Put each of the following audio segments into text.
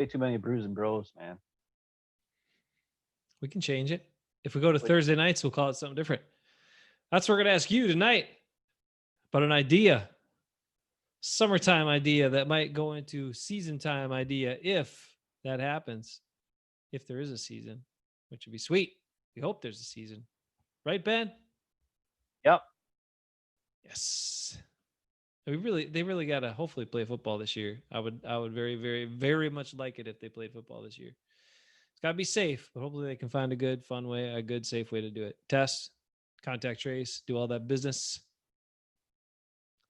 Way too many Brews and Bros, man. We can change it. If we go to Thursday nights, we'll call it something different. That's what we're going to ask you tonight about an idea, summertime idea that might go into season time idea if that happens, if there is a season, which would be sweet. We hope there's a season. Right, Ben? Yep. Yes. They really got to hopefully play football this year. I would very, very, very much like it if they played football this year. It's got to be safe, but hopefully they can find a good, fun way, a good, safe way to do it. Test, contact trace, do all that business.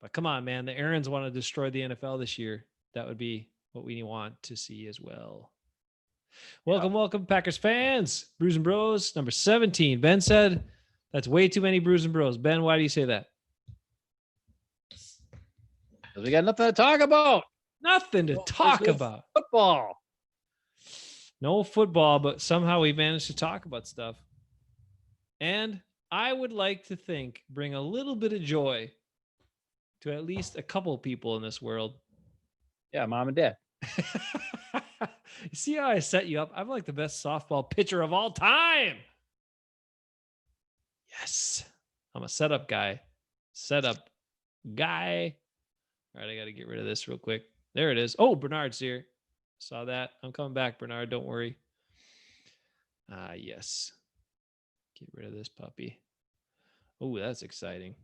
But come on, man. The Aarons want to destroy the NFL this year. That would be what we want to see as well. Welcome, welcome, Packers fans. Brews and Bros, number 17. Ben said that's way too many Brews and Bros. Ben, why do you say that? Because we got nothing to talk about. Nothing to talk about. Football. No football, but somehow we managed to talk about stuff. And I would like to think bring a little bit of joy to at least a couple people in this world. Yeah, mom and dad. You see how I set you up? I'm like the best softball pitcher of all time. Yes. I'm a setup guy. Setup guy. All right, I got to get rid of this real quick. There it is. Oh, Bernard's here. Saw that. I'm coming back, Bernard. Don't worry. Yes. Get rid of this puppy. Oh, that's exciting.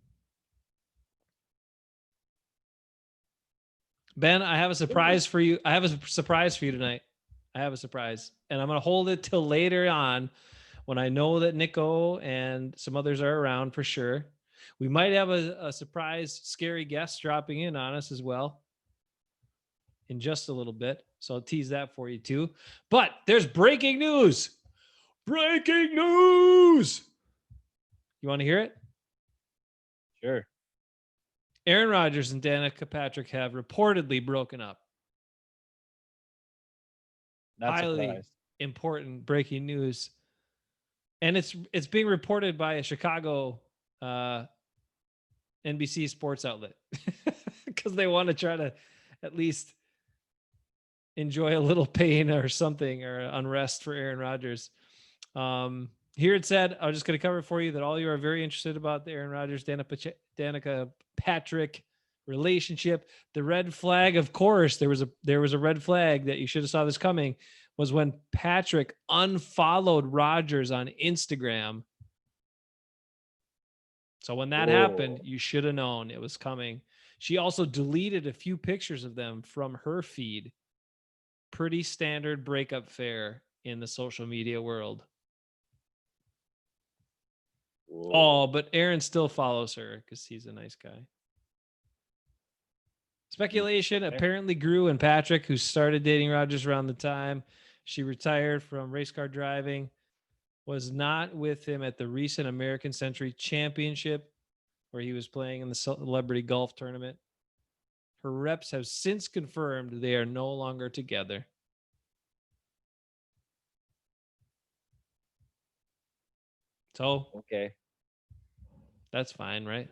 Ben, I have a surprise for you. I have a surprise for you tonight. I have a surprise. And I'm going to hold it till later on when I know that Nico and some others are around for sure. We might have a surprise, scary guest dropping in on us as well in just a little bit. So I'll tease that for you too. But there's breaking news. Breaking news. You want to hear it? Sure. Aaron Rodgers and Danica Patrick have reportedly broken up. Not Highly surprised. important breaking news. And it's being reported by a Chicago NBC sports outlet because they want to try to at least enjoy a little pain or something or unrest for Aaron Rodgers. Here it said, I'm just going to cover for you that all you are very interested about the Aaron Rodgers, Danica Patrick relationship. The red flag, of course, there was a red flag that you should have saw this coming, was when Patrick unfollowed Rodgers on Instagram. So when that happened, you should have known it was coming. She also deleted a few pictures of them from her feed. Pretty standard breakup fare in the social media world. Whoa. Oh, but Aaron still follows her because he's a nice guy. Speculation apparently grew in Patrick, who started dating Rodgers around the time she retired from race car driving, was not with him at the recent American Century Championship where he was playing in the celebrity golf tournament. Her reps have since confirmed they are no longer together. So, okay. That's fine, right?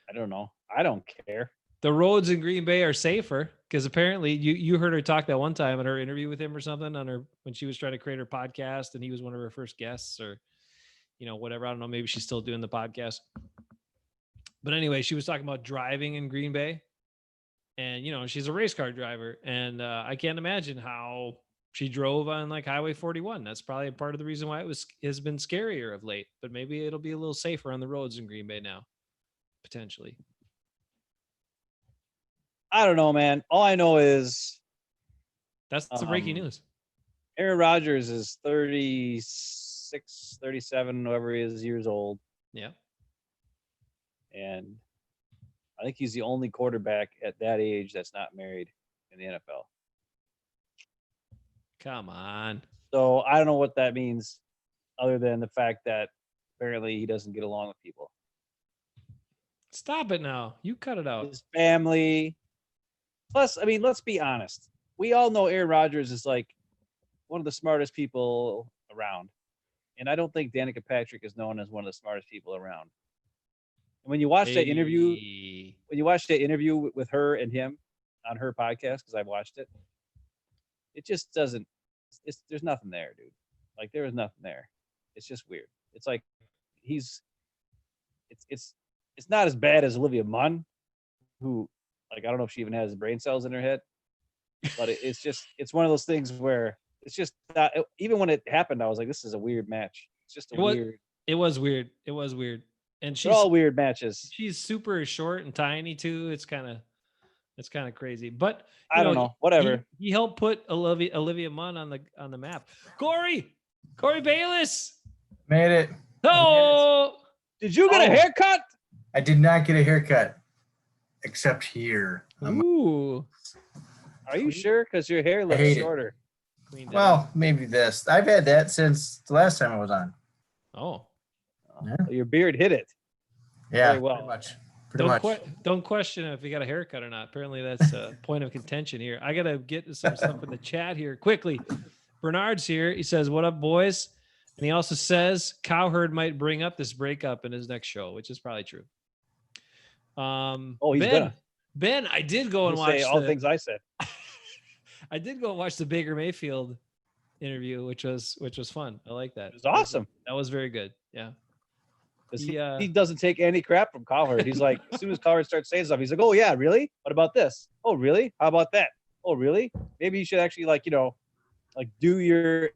I don't know. I don't care. The roads in Green Bay are safer because apparently you heard her talk that one time in her interview with him or something on her when she was trying to create her podcast and he was one of her first guests or, whatever. I don't know. Maybe she's still doing the podcast. But anyway, she was talking about driving in Green Bay and, she's a race car driver and I can't imagine how she drove on like Highway 41. That's probably part of the reason why has been scarier of late, but maybe it'll be a little safer on the roads in Green Bay now, potentially. I don't know, man. All I know is that's the breaking news. Aaron Rodgers is 36, 37, whatever he is, years old. Yeah. And I think he's the only quarterback at that age that's not married in the NFL. Come on. So I don't know what that means other than the fact that apparently he doesn't get along with people. Stop it now. You cut it out. His family. Plus, I mean, let's be honest. We all know Aaron Rodgers is like one of the smartest people around. And I don't think Danica Patrick is known as one of the smartest people around. And when you watch that interview, with her and him on her podcast, because I've watched it, it just doesn't. There's nothing there, dude. Like there was nothing there. It's just weird. It's like he's it's not as bad as Olivia Munn, who like I don't know if she even has brain cells in her head, but it's one of those things where it's just not, even when it happened, I was like, this is a weird match. It's just a weird. It was weird. It was weird. And They're all weird matches. She's super short and tiny too. It's kind of crazy. But I don't know. Whatever. He helped put Olivia Munn on the map. Corey Bayless Made it. Oh, did you get a haircut? I did not get a haircut, except here. Ooh. Are you sure? Because your hair looks shorter. Well, maybe this. I've had that since the last time I was on. Oh. Yeah. Your beard hit it. Yeah, very well. Pretty much. Don't question if you got a haircut or not. Apparently, that's a point of contention here. I got to get some stuff in the chat here quickly. Bernard's here. He says, "What up, boys?" And he also says Cowherd might bring up this breakup in his next show, which is probably true. He's gonna. Ben, I did go and watch all the things I said. I did go and watch the Baker Mayfield interview, which was fun. I like that. It was awesome. That was very good. Yeah. He doesn't take any crap from Cowherd. He's like, as soon as Cowherd starts saying stuff, he's like, "Oh yeah, really? What about this? Oh really? How about that? Oh really? Maybe you should actually do your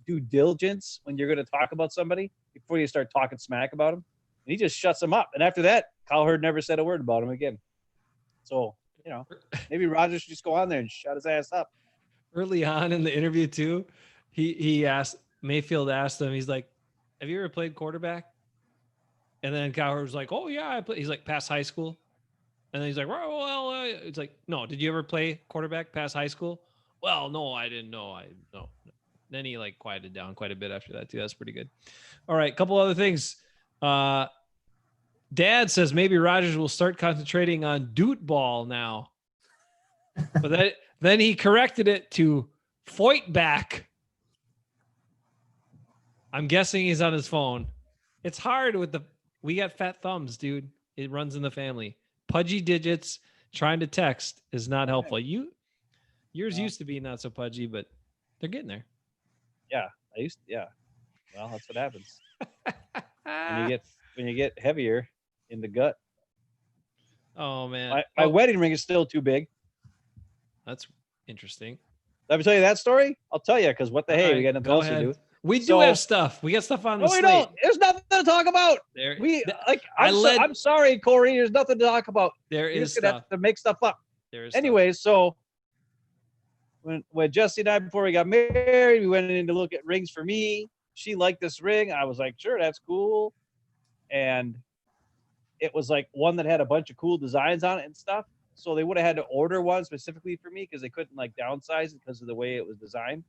due diligence when you're going to talk about somebody before you start talking smack about him." And he just shuts him up. And after that, Cowherd never said a word about him again. So maybe Rodgers should just go on there and shut his ass up. Early on in the interview too, Mayfield asked him, he's like, "Have you ever played quarterback?" And then Cowherd was like, "Oh yeah, I play." He's like, "Past high school?" And then he's like, "Well, it's like, no. Did you ever play quarterback past high school?" "Well, no, I didn't know. No." Then he quieted down quite a bit after that too. That's pretty good. All right, couple other things. Dad says maybe Rodgers will start concentrating on doot ball now, but then he corrected it to fight back. I'm guessing he's on his phone. It's hard we got fat thumbs, dude. It runs in the family. Pudgy digits trying to text is not helpful. Yours used to be not so pudgy, but they're getting there. Yeah, well, that's what happens when you get heavier in the gut. Oh man, my wedding ring is still too big. That's interesting. Let me tell you that story. I'll tell you because what the hey, we got nothing else to do. We do have stuff. We got stuff on the slate. No, we don't. There's nothing to talk about. I'm sorry, Corey. There's nothing to talk about. There is stuff. Have to make stuff up. Anyways, so when Jesse and I, before we got married, we went in to look at rings for me. She liked this ring. I was like, sure, that's cool. And it was like one that had a bunch of cool designs on it and stuff. So they would have had to order one specifically for me because they couldn't downsize it because of the way it was designed.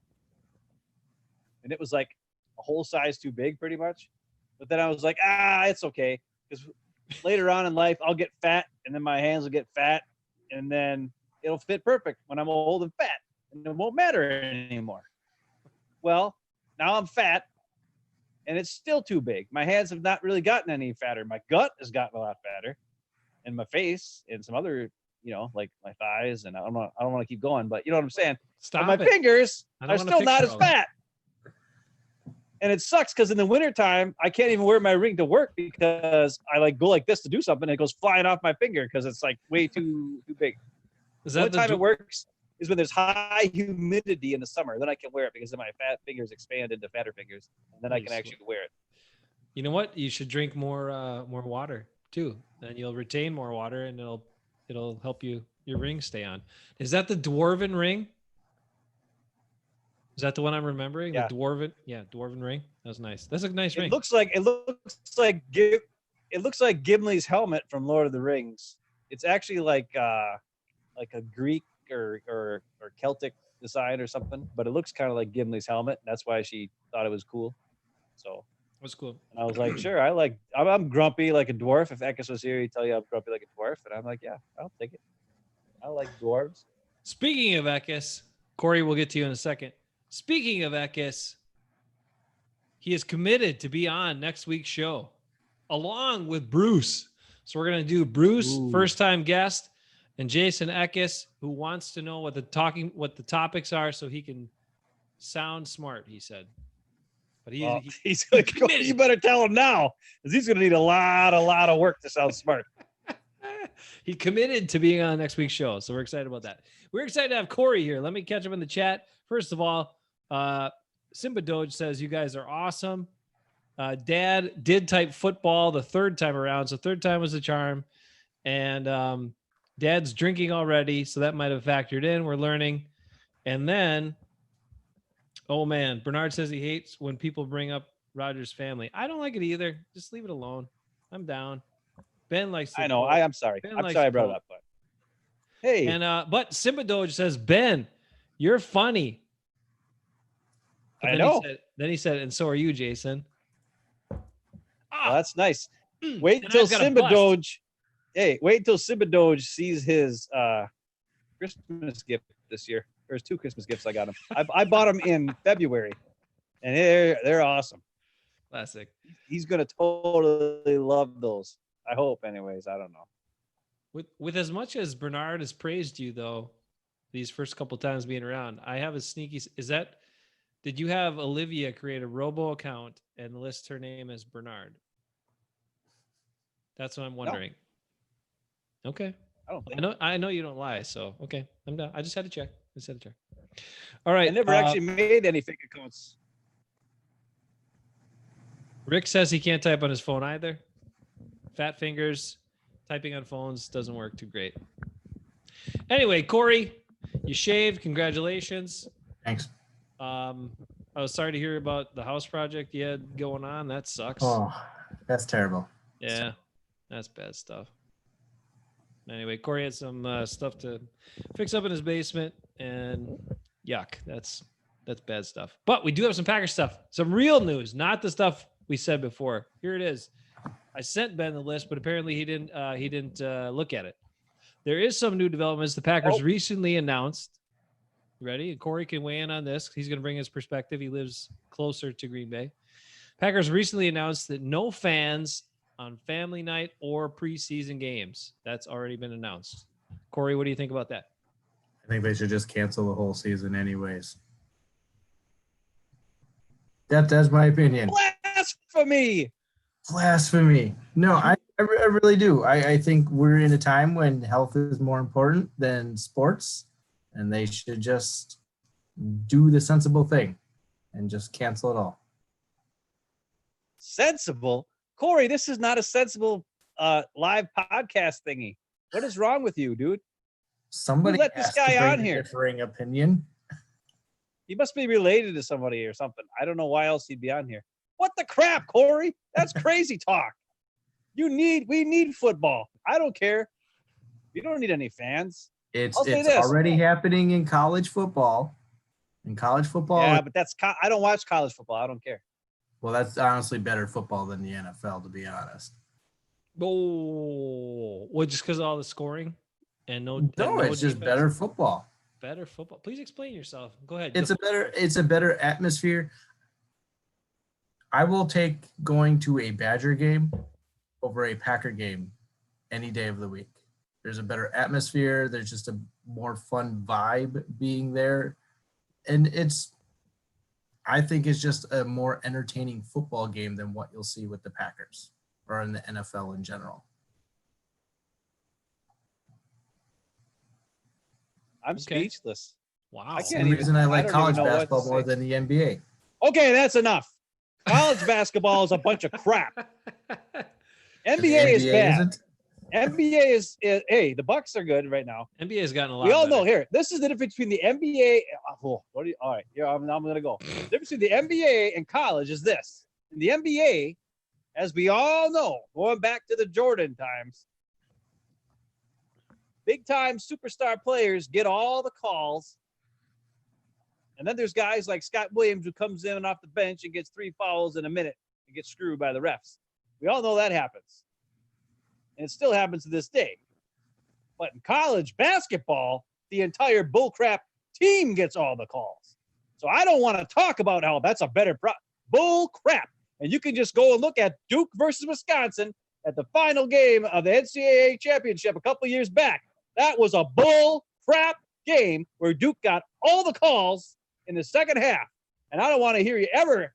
And it was like a whole size too big pretty much. But then I was like, it's okay. Because later on in life, I'll get fat and then my hands will get fat and then it'll fit perfect when I'm old and fat and it won't matter anymore. Well, now I'm fat and it's still too big. My hands have not really gotten any fatter. My gut has gotten a lot fatter and my face and some other, like my thighs and I don't want to keep going, but you know what I'm saying? Stop but my fingers are still not as fat. And it sucks because in the wintertime, I can't even wear my ring to work because I go like this to do something and it goes flying off my finger because it's way too big. The only time it works is when there's high humidity in the summer. Then I can wear it because then my fat fingers expand into fatter fingers. And then I can actually wear it. You know what? You should drink more water too. Then you'll retain more water and it'll help your ring stay on. Is that the dwarven ring? Is that the one I'm remembering? Yeah. The dwarven ring. That was nice. That's a nice ring. It looks like Gimli's helmet from Lord of the Rings. It's actually like a Greek or Celtic design or something, but it looks kind of like Gimli's helmet. That's why she thought it was cool. So it was cool. And I was like, sure. I'm grumpy like a dwarf. If Ekis was here, he'd tell you I'm grumpy like a dwarf. And I'm like, yeah, I'll take it. I like dwarves. Speaking of Ekis, Corey, we'll get to you in a second. Speaking of Ekis, he is committed to be on next week's show along with Bruce. So we're going to do Bruce, first-time guest, And Jason Eckes, who wants to know what the topics are so he can sound smart, he said. But Well, he he's going to committed. You better tell him now, because he's going to need a lot of work to sound smart. He committed to being on next week's show, so we're excited about that. We're excited to have Corey here. Let me catch up in the chat. First of all, Simba Doge says you guys are awesome. Dad did type football the third time around, so third time was the charm. And Dad's drinking already, so that might have factored in. We're learning. And then, oh man, Bernard says he hates when people bring up Roger's family. I don't like it either. Just leave it alone. I'm down. Ben likes to I know. quote. I'm sorry. Ben I'm likes sorry I to brought quote. it up. But hey, And but Simba Doge says, Ben, you're funny. But I know. Then he said, and so are you, Jason. Well, that's nice. Wait And until I've got a Simba bust. Doge. Hey, wait until Simba Doge sees his Christmas gift this year. There's 2 Christmas gifts I got him. I bought them in February, and they're awesome. Classic. He's gonna totally love those. I hope, anyways. I don't know. With as much as Bernard has praised you, though, these first couple times being around, I have a sneaky. Did you have Olivia create a robo account and list her name as Bernard? That's what I'm wondering. Okay. I don't think. I know you don't lie, so okay. I'm done. I just had to check. All right. I never actually made any fake accounts. Rick says he can't type on his phone either. Fat fingers. Typing on phones doesn't work too great. Anyway, Corey, you shaved. Congratulations. Thanks. I was sorry to hear about the house project you had going on. That sucks. Oh, that's terrible. Yeah, that's bad stuff. Anyway, Corey had some stuff to fix up in his basement, and yuck, that's bad stuff. But we do have some Packer stuff, some real news, not the stuff we said before. Here it is. I sent Ben the list, but apparently he didn't look at it. There is some new developments. The Packers recently announced. You ready? Corey can weigh in on this. He's going to bring his perspective. He lives closer to Green Bay. Packers recently announced that no fans on family night or preseason games. That's already been announced. Corey, what do you think about that? I think they should just cancel the whole season anyways. That's my opinion. Blasphemy. No, I really do. I think we're in a time when health is more important than sports, and they should just do the sensible thing and just cancel it all. Sensible? Corey, this is not a sensible live podcast thingy. What is wrong with you, dude? Somebody let this guy has to bring on a here. differing opinion. He must be related to somebody or something. I don't know why else he'd be on here. What the crap, Corey? That's crazy talk. We need football. I don't care. You don't need any fans. It's I'll say this. already happening in college football. In college football, Yeah, but I don't watch college football. I don't care. well, that's honestly better football than the NFL, to be honest. Oh, well, just because of all the scoring and no, It's just defense? better football. Better football. Please explain yourself. Go ahead. It's a better atmosphere. I will take going to a Badger game over a Packer game any day of the week. There's a better atmosphere. There's just a more fun vibe being there. And I think it's just a more entertaining football game than what you'll see with the Packers or in the NFL in general. I'm speechless. Wow. I That's can't the even- reason I like don't college even know what to basketball more say. than the NBA. Okay, that's enough. College basketball is a bunch of crap. NBA is bad. isn't? NBA is hey, the Bucks are good right now. NBA has gotten a lot. We all better. know here. This is the difference between the NBA. All right, here I'm gonna go. The difference between the NBA and college is this: in the NBA, as we all know, going back to the Jordan times, big time superstar players get all the calls, and then there's guys like Scott Williams who comes in off the bench and gets 3 fouls in a minute and gets screwed by the refs. We all know that happens. And it still happens to this day. But in college basketball, the entire bullcrap team gets all the calls. So I don't want to talk about how that's a better bullcrap. And you can just go and look at Duke versus Wisconsin at the final game of the NCAA championship a couple years back. That was a bull crap game where Duke got all the calls in the second half. And I don't want to hear you ever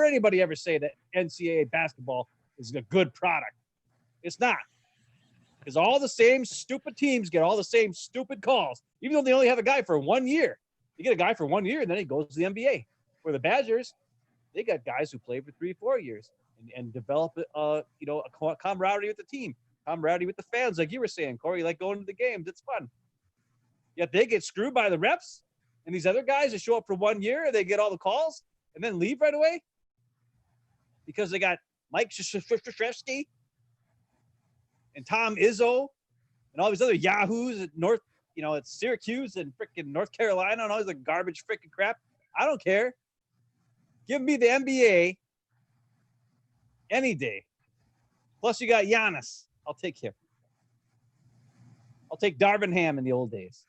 anybody ever say that NCAA basketball is a good product. It's not. Because all the same stupid teams get all the same stupid calls, even though they only have a guy for 1 year. You get a guy for 1 year, and then he goes to the NBA. Where the Badgers, they got guys who play for 3-4 years and develop a camaraderie with the team, camaraderie with the fans, like you were saying, Corey. You like going to the games. It's fun. Yet they get screwed by the refs, and these other guys that show up for 1 year, they get all the calls and then leave right away because they got Mike Krzyzewski and Tom Izzo and all these other yahoos at at Syracuse and freaking North Carolina and all this like garbage freaking crap. I don't care. Give me the NBA any day. Plus you got Giannis. I'll take him. I'll take Darvin Ham in the old days.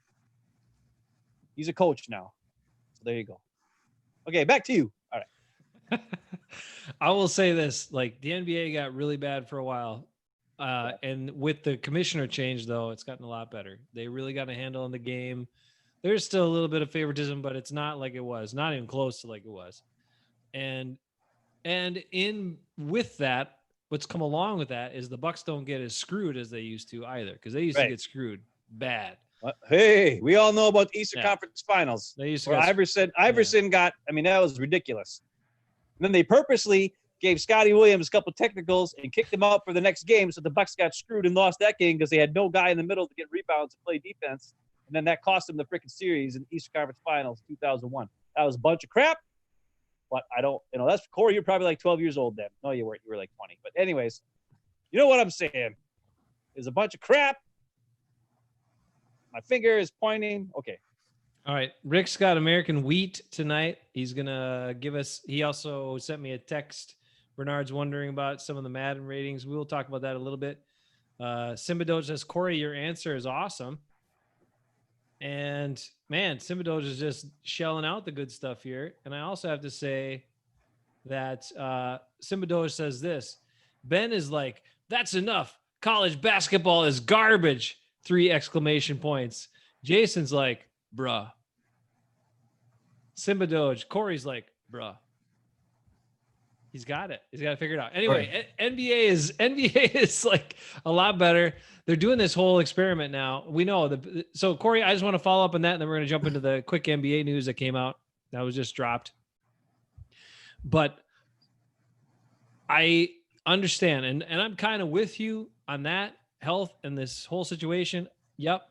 He's a coach now. So there you go. Okay, back to you. All right. I will say this, like the NBA got really bad for a while. And with the commissioner change, though, it's gotten a lot better. They really got a handle on the game. There's still a little bit of favoritism, but it's not like it was, not even close to like it was. And in with that, what's come along with that is the Bucks don't get as screwed as they used to either, because they used to get screwed bad. Hey, we all know about the Eastern Conference Finals. They used to where Iverson got, I mean, that was ridiculous. And then they purposely gave Scotty Williams a couple technicals and kicked him out for the next game, so the Bucks got screwed and lost that game because they had no guy in the middle to get rebounds and play defense. And then that cost them the freaking series in the Eastern Conference Finals 2001. That was a bunch of crap. But I don't, that's Corey, you're probably like 12 years old then. No, you weren't. You were like 20. But anyways, you know what I'm saying? There's a bunch of crap. My finger is pointing. Okay. All right. Rick's got American Wheat tonight. He's going to give us, he also sent me a text. Bernard's wondering about some of the Madden ratings. We will talk about that a little bit. Simba Doge says, Corey, your answer is awesome. And man, Simba Doge is just shelling out the good stuff here. And I also have to say that Simba Doge says this. Ben is like, that's enough. College basketball is garbage. 3 exclamation points. Jason's like, bruh. Simba Doge. Corey's like, bruh. He's got it. He's got to figure it out. Anyway, NBA is like a lot better. They're doing this whole experiment now. We know so Corey, I just want to follow up on that, and then we're going to jump into the quick NBA news that came out that was just dropped. But I understand, and I'm kind of with you on that health and this whole situation. Yep.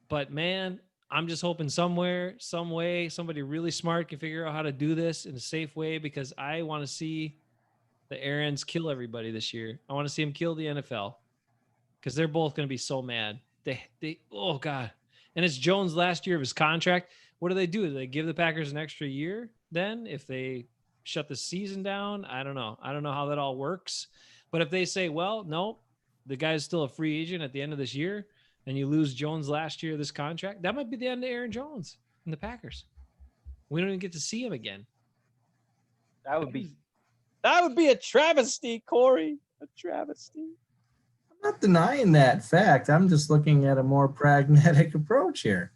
But man, I'm just hoping somewhere, some way, somebody really smart can figure out how to do this in a safe way, because I want to see the Arians kill everybody this year. I want to see them kill the NFL, because they're both going to be so mad. They oh God. And it's Jones' last year of his contract. What do? Do they give the Packers an extra year then if they shut the season down? I don't know. I don't know how that all works. But if they say, well, no, the guy's still a free agent at the end of this year, and you lose Jones last year of this contract, that might be the end of Aaron Jones and the Packers. We don't even get to see him again. That would be a travesty, Corey. A travesty. I'm not denying that fact. I'm just looking at a more pragmatic approach here.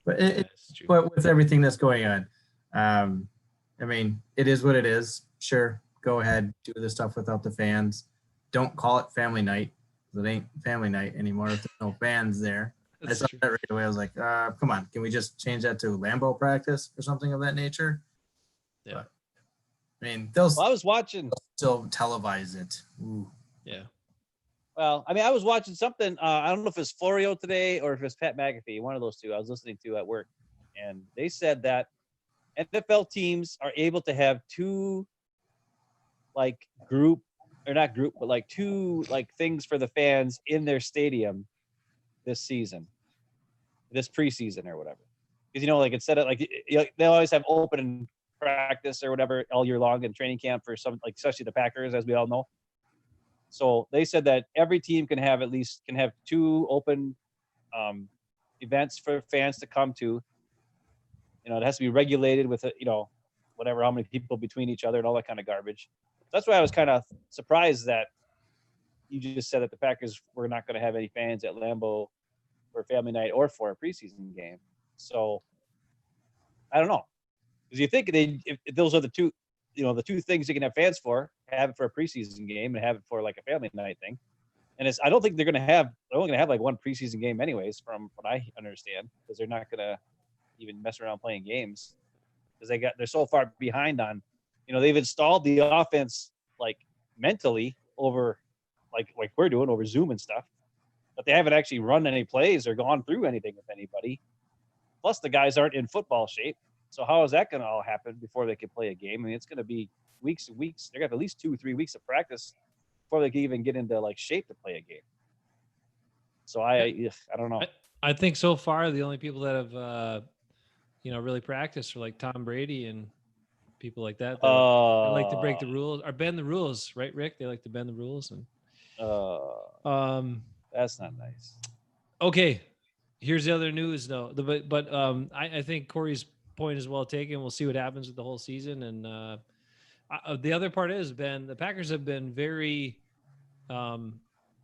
But but with everything that's going on, I mean, it is what it is. Sure, go ahead, do this stuff without the fans. Don't call it family night. It ain't family night anymore if there's no fans there. I saw that right away. I was like, come on, can we just change that to Lambeau practice or something of that nature? Yeah. But, I mean, I was watching. Still televise it. Ooh. Yeah. Well, I mean, I was watching something. I don't know if it's Florio today or if it's Pat McAfee. One of those two I was listening to at work. And they said that NFL teams are able to have two, like, two things for the fans in their stadium this season, this preseason or whatever. Because, like, instead of they always have open practice or whatever all year long in training camp for some, like, especially the Packers, as we all know. So they said that every team can have two open events for fans to come to. It has to be regulated with whatever, how many people between each other and all that kind of garbage. That's why I was kind of surprised that you just said that the Packers were not going to have any fans at Lambeau for a family night or for a preseason game. So I don't know, because you think if those are the two, the two things you can have fans for, have it for a preseason game and have it for like a family night thing. And I don't think they're only gonna have like one preseason game anyways, from what I understand, because they're not gonna even mess around playing games because they're so far behind on, they've installed the offense like mentally over like we're doing over Zoom and stuff, but they haven't actually run any plays or gone through anything with anybody. Plus the guys aren't in football shape. So how is that going to all happen before they can play a game? I mean, it's going to be weeks and weeks. They're going to have at least 2-3 weeks of practice before they can even get into like shape to play a game. So I don't know. I think so far the only people that have really practiced are like Tom Brady and people like that. They like to break the rules or bend the rules, right, Rick? They like to bend the rules and that's not nice. Okay, here's the other news though. I think Corey's point is well taken. We'll see what happens with the whole season. And the other part is, Ben, the Packers have been very,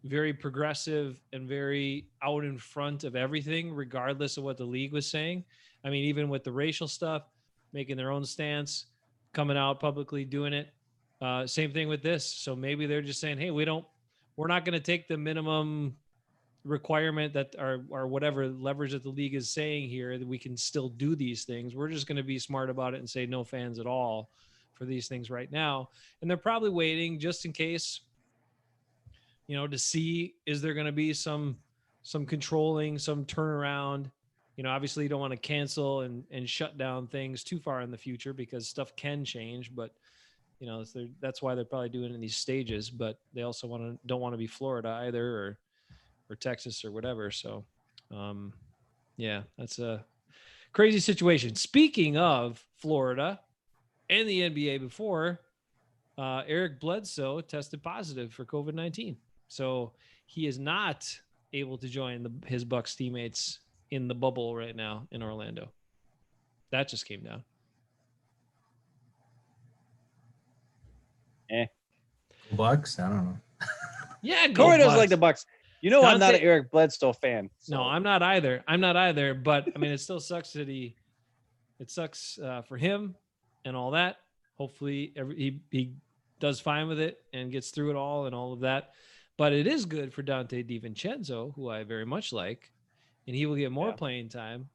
very progressive and very out in front of everything, regardless of what the league was saying. I mean, even with the racial stuff, making their own stance, coming out publicly, doing it. Same thing with this. So maybe they're just saying, hey, we're not going to take the minimum requirement that or whatever leverage that the league is saying here, that we can still do these things. We're just going to be smart about it and say no fans at all for these things right now. And they're probably waiting just in case, to see, is there going to be some controlling, some turnaround. Obviously you don't want to cancel and shut down things too far in the future because stuff can change, but that's why they're probably doing it in these stages. But they also don't want to be Florida either, or Texas or whatever. So, that's a crazy situation. Speaking of Florida and the NBA before, Eric Bledsoe tested positive for COVID-19. So he is not able to join his Bucks teammates in the bubble right now in Orlando. That just came down. Bucks? I don't know. Yeah, Corey doesn't like the Bucks. I'm not an Eric Bledsoe fan. So. No, I'm not either. But I mean, it still sucks that it sucks for him and all that. Hopefully he does fine with it and gets through it all and all of that. But it is good for Dante DiVincenzo, who I very much like, and he will get more playing time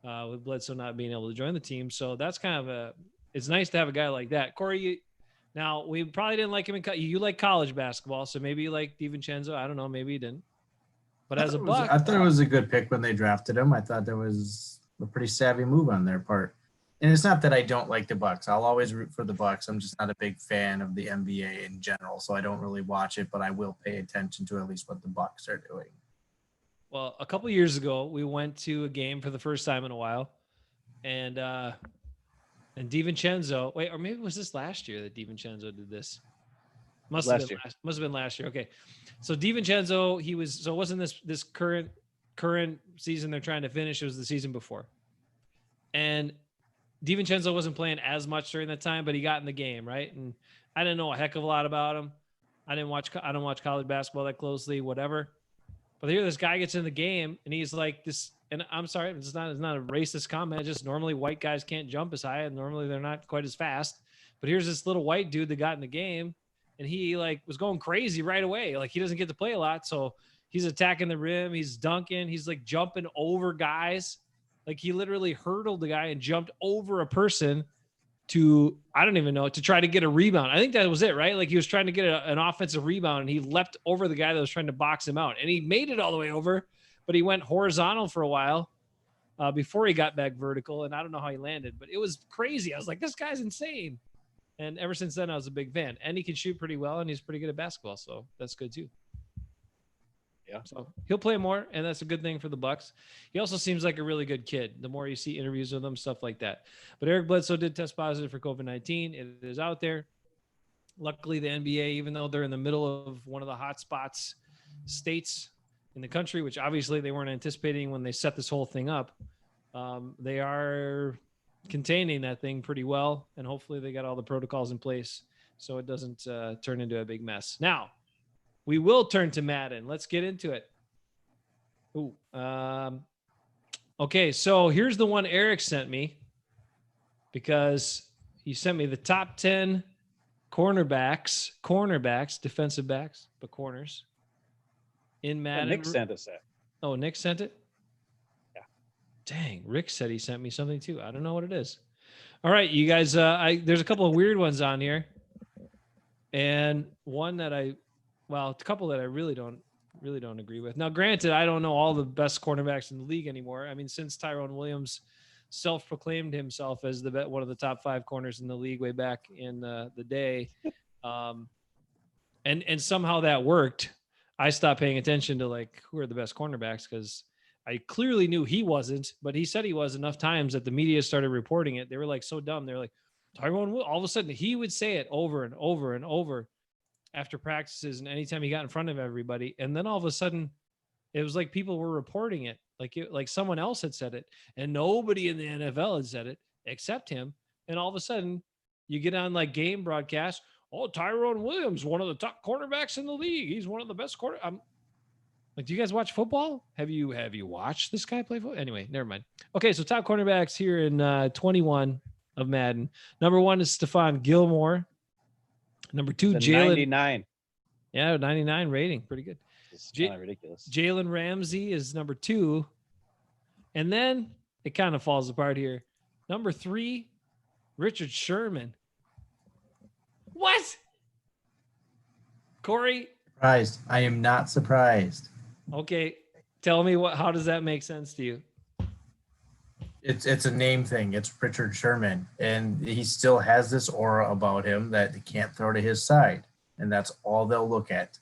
with Bledsoe not being able to join the team. So that's kind of it's nice to have a guy like that. Corey, now we probably didn't like him you like college basketball, so maybe you like DiVincenzo. I don't know, maybe you didn't. But as a Buck, I thought it was a good pick when they drafted him. I thought that was a pretty savvy move on their part. And it's not that I don't like the Bucks. I'll always root for the Bucks. I'm just not a big fan of the NBA in general, so I don't really watch it, but I will pay attention to at least what the Bucks are doing. Well, a couple of years ago, we went to a game for the first time in a while, and DiVincenzo. Wait, or maybe it was this last year that DiVincenzo did this. Must have been last year. Okay, so DiVincenzo, it wasn't this current season they're trying to finish. It was the season before, and DiVincenzo wasn't playing as much during that time, but he got in the game, right? And I didn't know a heck of a lot about him. I don't watch college basketball that closely, whatever. But here, this guy gets in the game, and he's like this. And I'm sorry, it's not a racist comment. Just normally white guys can't jump as high, and normally they're not quite as fast. But here's this little white dude that got in the game, and he was going crazy right away. Like he doesn't get to play a lot, so he's attacking the rim, he's dunking, he's like jumping over guys. Like he literally hurdled the guy and jumped over a person to try to get a rebound. I think that was it, right? Like he was trying to get an offensive rebound, and he leapt over the guy that was trying to box him out, and he made it all the way over, but he went horizontal for a while before he got back vertical, and I don't know how he landed, but it was crazy. I was like, this guy's insane. And ever since then, I was a big fan, and he can shoot pretty well, and he's pretty good at basketball, so that's good too. Yeah. So he'll play more, and that's a good thing for the Bucks. He also seems like a really good kid. The more you see interviews with him, stuff like that. But Eric Bledsoe did test positive for COVID-19. It is out there. Luckily, the NBA, even though they're in the middle of one of the hot spots states in the country, which obviously they weren't anticipating when they set this whole thing up, they are containing that thing pretty well, and hopefully they got all the protocols in place so it doesn't turn into a big mess. Now, we will turn to Madden. Let's get into it. Ooh. Okay, so here's the one Eric sent me because he sent me the top 10 cornerbacks, defensive backs, but corners in Yeah, Madden. Nick sent us that. Oh, Nick sent it? Yeah. Dang, Rick said he sent me something too. I don't know what it is. All right, you guys, there's a couple of weird ones on here. And one that a couple that I really don't agree with. Now, granted, I don't know all the best cornerbacks in the league anymore. I mean, since Tyrone Williams self-proclaimed himself as one of the top 5 corners in the league way back in the day, and somehow that worked. I stopped paying attention to like who are the best cornerbacks because I clearly knew he wasn't, but he said he was enough times that the media started reporting it. They were like so dumb. They were like, Tyrone, all of a sudden he would say it over and over and over after practices and anytime he got in front of everybody. And then all of a sudden it was like people were reporting it like someone else had said it and nobody in the NFL had said it except him. And all of a sudden you get on like game broadcast. Oh, Tyrone Williams, one of the top cornerbacks in the league. He's one of the best I'm like, do you guys watch football? Have you watched this guy play football? Anyway, never mind. Okay, so top cornerbacks here in 21 of Madden. Number 1 is Stephon Gilmore. Number 2, Jalen. 99. Yeah, 99 rating. Pretty good. It's kind of ridiculous. Jalen Ramsey is number 2. And then it kind of falls apart here. Number 3, Richard Sherman. What? Corey? Surprised. I am not surprised. Okay. Tell me how does that make sense to you? It's a name thing. It's Richard Sherman. And he still has this aura about him that they can't throw to his side. And that's all they'll look at.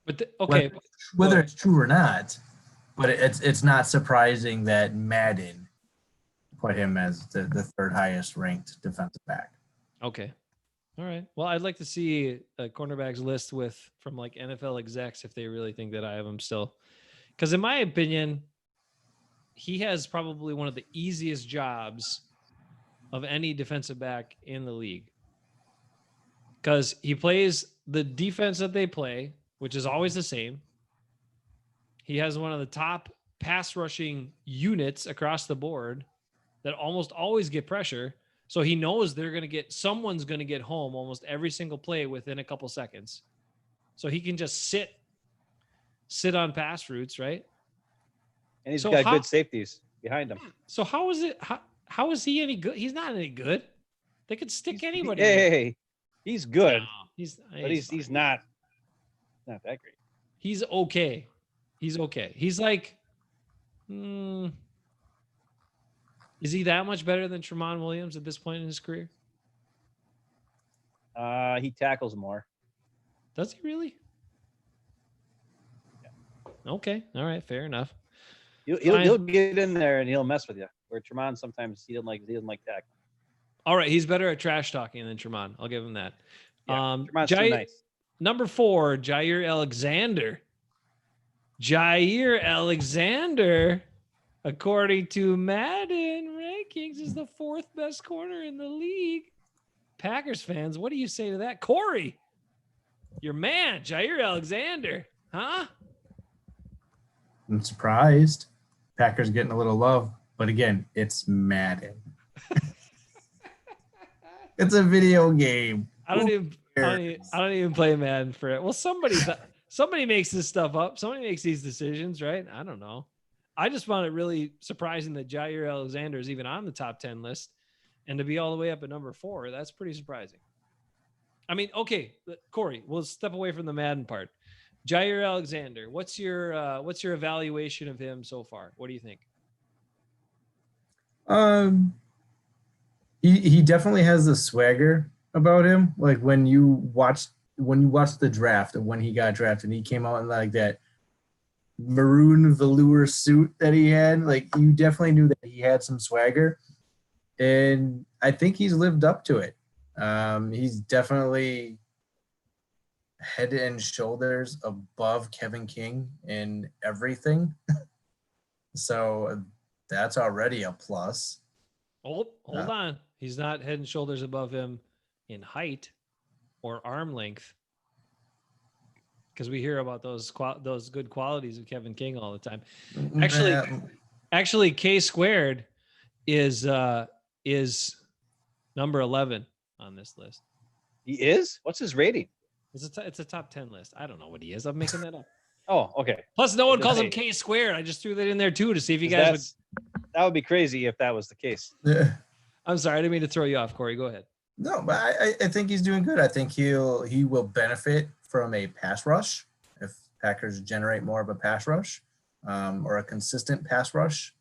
But okay. Whether it's true or not, but it's not surprising that Madden put him as the third highest ranked defensive back. Okay. All right. Well, I'd like to see a cornerbacks list from like NFL execs if they really think that I have him still. Because in my opinion, he has probably one of the easiest jobs of any defensive back in the league. Because he plays the defense that they play, which is always the same. He has one of the top pass rushing units across the board that almost always get pressure. So he knows someone's going to get home almost every single play within a couple seconds. So he can just sit on pass routes, right? And he's got good safeties behind him. So how is he any good? He's not any good. They could stick anybody. Hey, he's good. No, he's not that great. He's okay. He's okay. He's like, is he that much better than Tramon Williams at this point in his career? He tackles more. Does he really? Yeah. Okay. All right. Fair enough. He'll get in there and he'll mess with you. Where Tramon sometimes he doesn't like tackling. All right. He's better at trash talking than Tramon. I'll give him that. Yeah, Tremon's too nice. Number 4, Jair Alexander. Jair Alexander, according to Madden rankings, is the 4th best corner in the league. Packers fans, what do you say to that? Corey, your man, Jair Alexander, huh? I'm surprised. Packers getting a little love, but again, it's Madden. It's a video game. I don't even play Madden for it. Well, somebody makes this stuff up. Somebody makes these decisions, right? I don't know. I just found it really surprising that Jair Alexander is even on the top 10 list, and to be all the way up at number 4, that's pretty surprising. I mean, okay, Corey, we'll step away from the Madden part. Jair Alexander, what's your evaluation of him so far? What do you think? He definitely has the swagger about him. Like when you watch the draft of when he got drafted and he came out in like that maroon velour suit that he had, like you definitely knew that he had some swagger. And I think he's lived up to it. He's definitely head and shoulders above Kevin King in everything. So that's already a plus. Hold on. He's not head and shoulders above him in height or arm length. because we hear about those good qualities of Kevin King all the time. Yeah. Actually, K squared is number 11 on this list. He is? What's his rating? It's a top 10 list. I don't know what he is. I'm making that up. Oh, okay. Plus, no one Just calls him say- K squared. I just threw that in there too to see if you 'Cause guys would. that would be crazy if that was the case. Yeah. I'm sorry, I didn't mean to throw you off, Corey. Go ahead. No, but I think he's doing good. I think he will benefit from a pass rush if Packers generate more of a pass rush, or a consistent pass rush.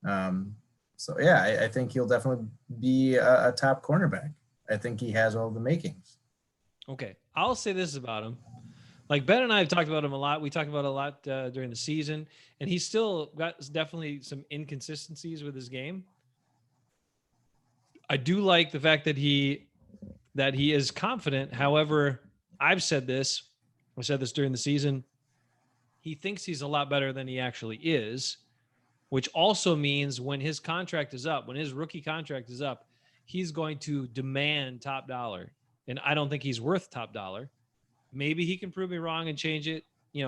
So yeah, I think he'll definitely be a top cornerback. I think he has all the makings. Okay, I'll say this about him. Like Ben and I have talked about him a lot. We talked about it a lot during the season, and he's still got definitely some inconsistencies with his game. I do like the fact that he is confident. However, I've said this. I said this during the season. He thinks he's a lot better than he actually is, which also means when his contract is up, when his rookie contract is up, he's going to demand top dollar. And I don't think he's worth top dollar. Maybe he can prove me wrong and change it,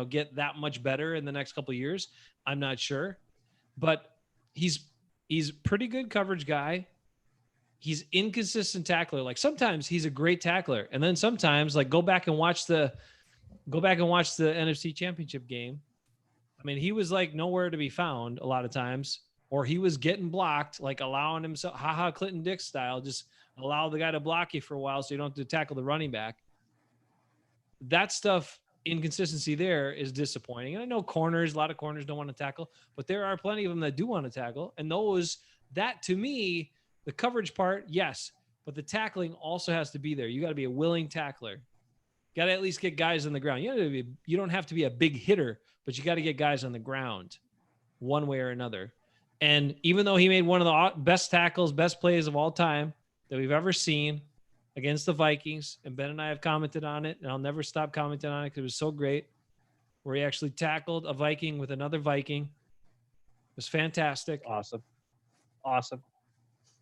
get that much better in the next couple of years. I'm not sure, but he's pretty good coverage guy. He's inconsistent tackler. Like sometimes he's a great tackler. And then sometimes like go back and watch the NFC Championship game. I mean, he was like nowhere to be found a lot of times, or he was getting blocked, like allowing himself, Clinton Dix style, just allow the guy to block you for a while so you don't have to tackle the running back. That stuff, inconsistency there is disappointing. And I know a lot of corners don't want to tackle, but there are plenty of them that do want to tackle. And that to me, the coverage part, yes, but the tackling also has to be there. You got to be a willing tackler. Got to at least get guys on the ground. You don't have to be a big hitter, but you got to get guys on the ground one way or another. And even though he made one of the best tackles, best plays of all time that we've ever seen against the Vikings, and Ben and I have commented on it, and I'll never stop commenting on it because it was so great, where he actually tackled a Viking with another Viking. It was fantastic. Awesome.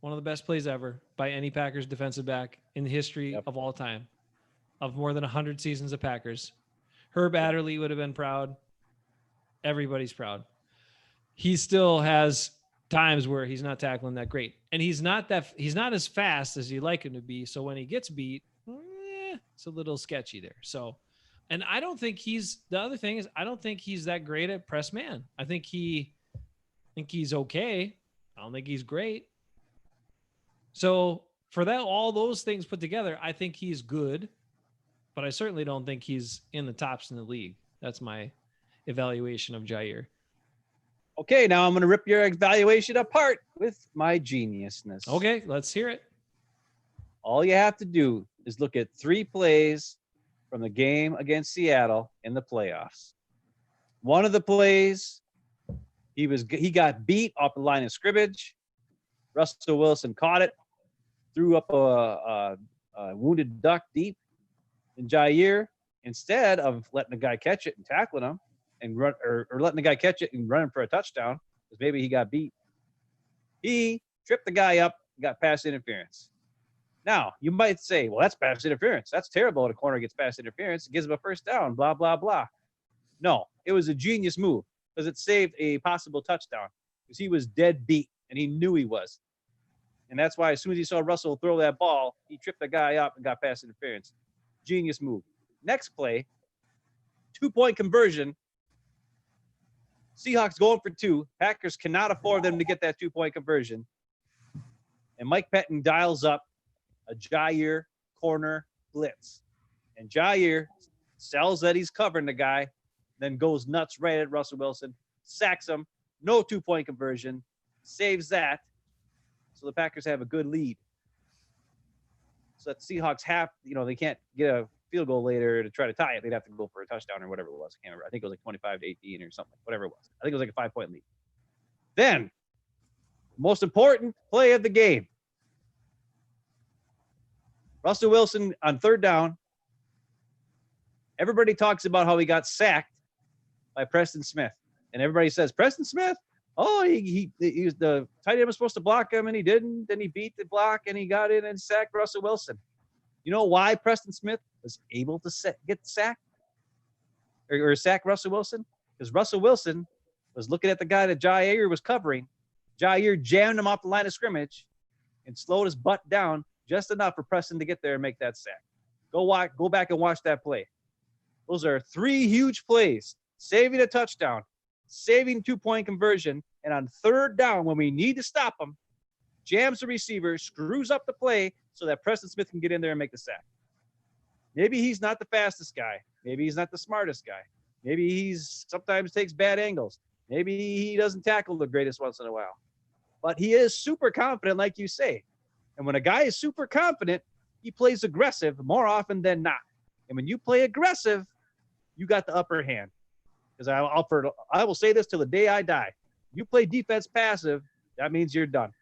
One of the best plays ever by any Packers defensive back in the history of all time, of more than 100 seasons of Packers. Herb Adderley would have been proud. Everybody's proud. He still has times where he's not tackling that great, and he's not as fast as you like him to be. So when he gets beat, it's a little sketchy there. So, and I don't think the other thing is I don't think he's that great at press man. I think he's okay. I don't think he's great. So for that, all those things put together, I think he's good, but I certainly don't think he's in the tops in the league. That's my evaluation of Jair. Okay, now I'm going to rip your evaluation apart with my geniusness. Okay, let's hear it. All you have to do is look at 3 plays from the game against Seattle in the playoffs. One of the plays, he got beat off the line of scrimmage. Russell Wilson caught it, threw up a wounded duck deep, and Jair, instead of letting the guy catch it and tackling him, and run or letting the guy catch it and running for a touchdown, because maybe he got beat, he tripped the guy up and got pass interference. Now, you might say, well, that's pass interference. That's terrible when a corner gets pass interference. It gives him a first down, blah, blah, blah. No, it was a genius move because it saved a possible touchdown because he was dead beat, and he knew he was. And that's why as soon as he saw Russell throw that ball, he tripped the guy up and got pass interference. Genius move. Next play, 2-point conversion. Seahawks going for 2. Packers cannot afford them to get that 2-point conversion. And Mike Pettin dials up a Jair corner blitz. And Jair sells that he's covering the guy, then goes nuts right at Russell Wilson, sacks him, no 2-point conversion, saves that. So the Packers have a good lead. So that Seahawks they can't get a field goal later to try to tie it. They'd have to go for a touchdown or whatever it was. I can't remember. I think it was like 25-18 or something, whatever it was. I think it was like a 5-point lead. Then, most important play of the game. Russell Wilson on 3rd down. Everybody talks about how he got sacked by Preston Smith. And everybody says, Preston Smith? Oh, he was the tight end was supposed to block him, and he didn't. Then he beat the block, and he got in and sacked Russell Wilson. You know why Preston Smith was able to get sacked? or sack Russell Wilson? Because Russell Wilson was looking at the guy that Jair was covering. Jair jammed him off the line of scrimmage and slowed his butt down just enough for Preston to get there and make that sack. Go back and watch that play. Those are 3 huge plays, saving a touchdown, saving 2-point conversion, and on 3rd down, when we need to stop them, jams the receiver, screws up the play so that Preston Smith can get in there and make the sack. Maybe he's not the fastest guy. Maybe he's not the smartest guy. Maybe he's sometimes takes bad angles. Maybe he doesn't tackle the greatest once in a while. But he is super confident, like you say. And when a guy is super confident, he plays aggressive more often than not. And when you play aggressive, you got the upper hand. Because I will say this till the day I die. You play defense passive, that means you're done.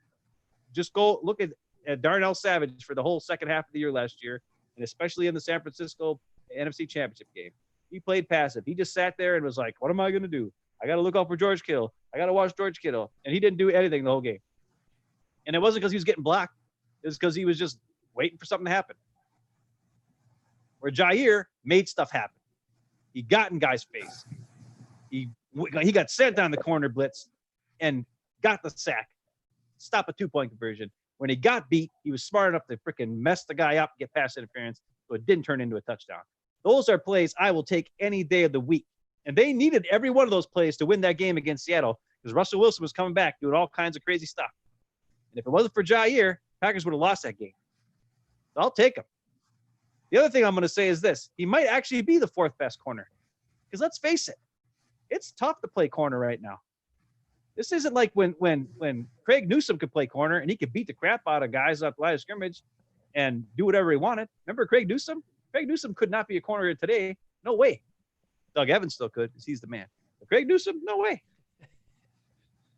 Just go look at Darnell Savage for the whole second half of the year last year, and especially in the San Francisco NFC Championship game. He played passive. He just sat there and was like, what am I going to do? I got to look out for George Kittle. I got to watch George Kittle. And he didn't do anything the whole game. And it wasn't because he was getting blocked. It was because he was just waiting for something to happen. Where Jair made stuff happen. He got in guys' face. He got sent on the corner blitz and got the sack. Stop a 2-point conversion. When he got beat, he was smart enough to freaking mess the guy up, get pass interference, so it didn't turn into a touchdown. Those are plays I will take any day of the week. And they needed every one of those plays to win that game against Seattle because Russell Wilson was coming back doing all kinds of crazy stuff. And if it wasn't for Jair, Packers would have lost that game. So I'll take him. The other thing I'm going to say is this. He might actually be the 4th best corner. Because let's face it, it's tough to play corner right now. This isn't like when Craig Newsome could play corner and he could beat the crap out of guys off the line of scrimmage and do whatever he wanted. Remember Craig Newsome? Craig Newsome could not be a corner today. No way. Doug Evans still could because he's the man. But Craig Newsome, no way.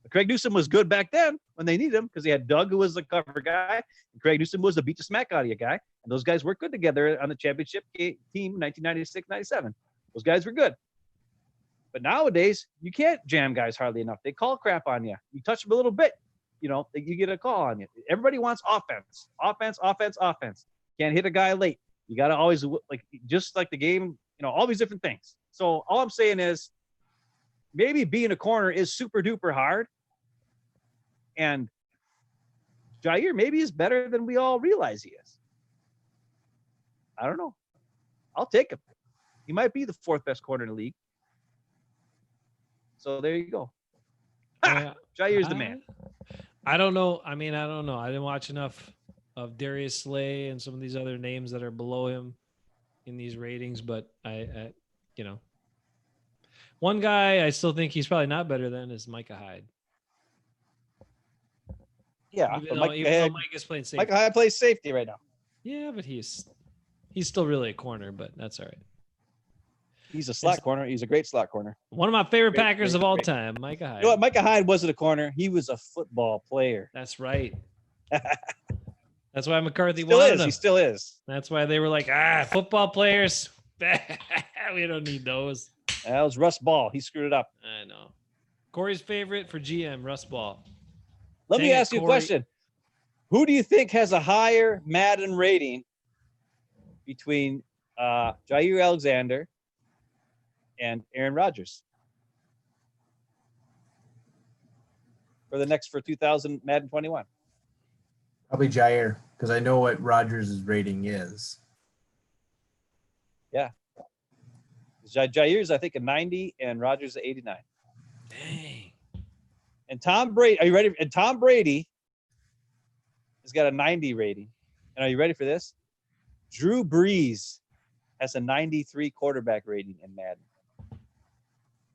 But Craig Newsome was good back then when they needed him because he had Doug, who was the cover guy, and Craig Newsome was the beat the smack out of you guy. And those guys worked good together on the championship team 1996-97. Those guys were good. But nowadays, you can't jam guys hardly enough. They call crap on you. You touch them a little bit, you get a call on you. Everybody wants offense. Offense. Can't hit a guy late. You got to always, just like the game, all these different things. So all I'm saying is maybe being a corner is super duper hard. And Jair maybe is better than we all realize he is. I don't know. I'll take him. He might be the 4th best corner in the league. So there you go. Jair's the man. I don't know. I don't know. I didn't watch enough of Darius Slay and some of these other names that are below him in these ratings, but I one guy I still think he's probably not better than is Micah Hyde. Yeah, even though Mike is playing safety. Micah Hyde plays safety right now. Yeah, but he's still really a corner, but that's all right. He's a slot corner. He's a great slot corner. One of my favorite Packers of all time, Micah Hyde. You know what? Micah Hyde wasn't a corner. He was a football player. That's right. That's why McCarthy still wanted is. him. He still is. That's why they were like, football players. We don't need those. That was Russ Ball. He screwed it up. I know. Corey's favorite for GM, Russ Ball. Let me ask you a question. Who do you think has a higher Madden rating between Jair Alexander and Aaron Rodgers for 2000 Madden 21? Probably Jair, because I know what Rodgers' rating is. Yeah. Jair's, I think, a 90 and Rodgers a 89. Dang. And Tom Brady, are you ready? And Tom Brady has got a 90 rating. And are you ready for this? Drew Brees has a 93 quarterback rating in Madden.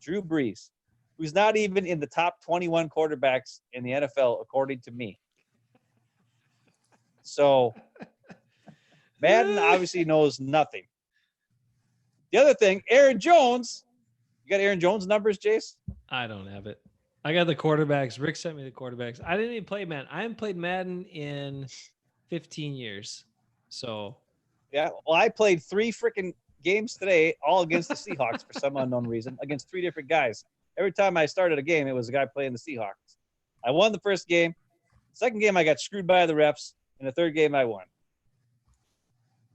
Drew Brees, who's not even in the top 21 quarterbacks in the NFL, according to me. So Madden obviously knows nothing. The other thing, Aaron Jones. You got Aaron Jones numbers, Jace? I don't have it. I got the quarterbacks. Rick sent me the quarterbacks. I didn't even play Madden. I haven't played Madden in 15 years. So. Yeah. Well, I played 3 freaking games today, all against the Seahawks for some unknown reason, against 3 different guys. Every time I started a game, it was a guy playing the Seahawks. I won the first game. Second game, I got screwed by the refs. And the third game, I won.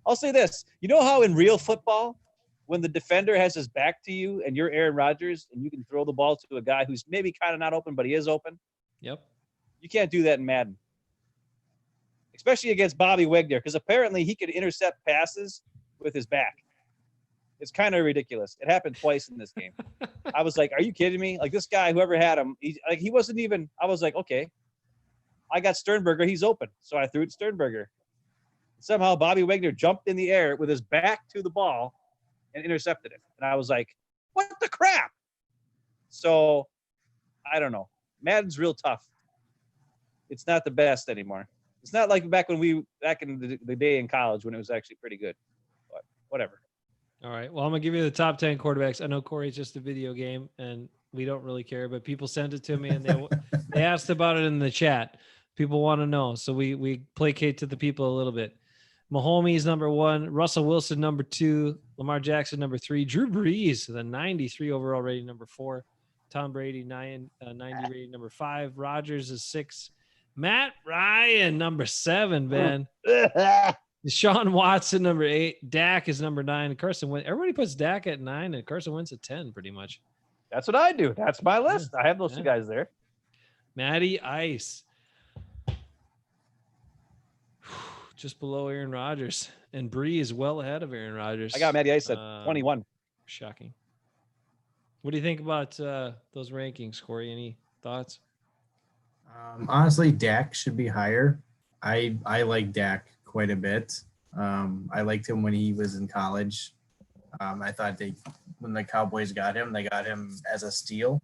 I'll say this. You know how in real football, when the defender has his back to you and you're Aaron Rodgers and you can throw the ball to a guy who's maybe kind of not open, but he is open. Yep. You can't do that in Madden, especially against Bobby Wagner, because apparently he could intercept passes with his back. It's kind of ridiculous. It happened twice in this game. I was like, are you kidding me? Like, this guy, whoever had him, he wasn't even, I was like, okay, I got Sternberger. He's open. So I threw it to Sternberger. Somehow Bobby Wagner jumped in the air with his back to the ball and intercepted it. And I was like, what the crap? So I don't know. Madden's real tough. It's not the best anymore. It's not like back in the day in college when it was actually pretty good. But whatever. All right. Well, I'm going to give you the top 10 quarterbacks. I know, Corey, it's just a video game and we don't really care, but people sent it to me and they asked about it in the chat. People want to know. So we placate to the people a little bit. Mahomes, number 1. Russell Wilson, number 2. Lamar Jackson, number 3. Drew Brees, the 93 overall rating, number 4. Tom Brady, 90 rating, number 5. Rodgers is 6. Matt Ryan, number 7, Ben. Deshaun Watson, number 8. Dak is number 9. Carson Wentz. Everybody puts Dak at 9 and Carson Wentz at 10, pretty much. That's what I do. That's my list. I have those two guys there. Matty Ice. Just below Aaron Rodgers. And Breeze well ahead of Aaron Rodgers. I got Matty Ice at 21. Shocking. What do you think about those rankings, Corey? Any thoughts? Honestly, Dak should be higher. I like Dak quite a bit. I liked him when he was in college. I thought when the Cowboys got him, they got him as a steal.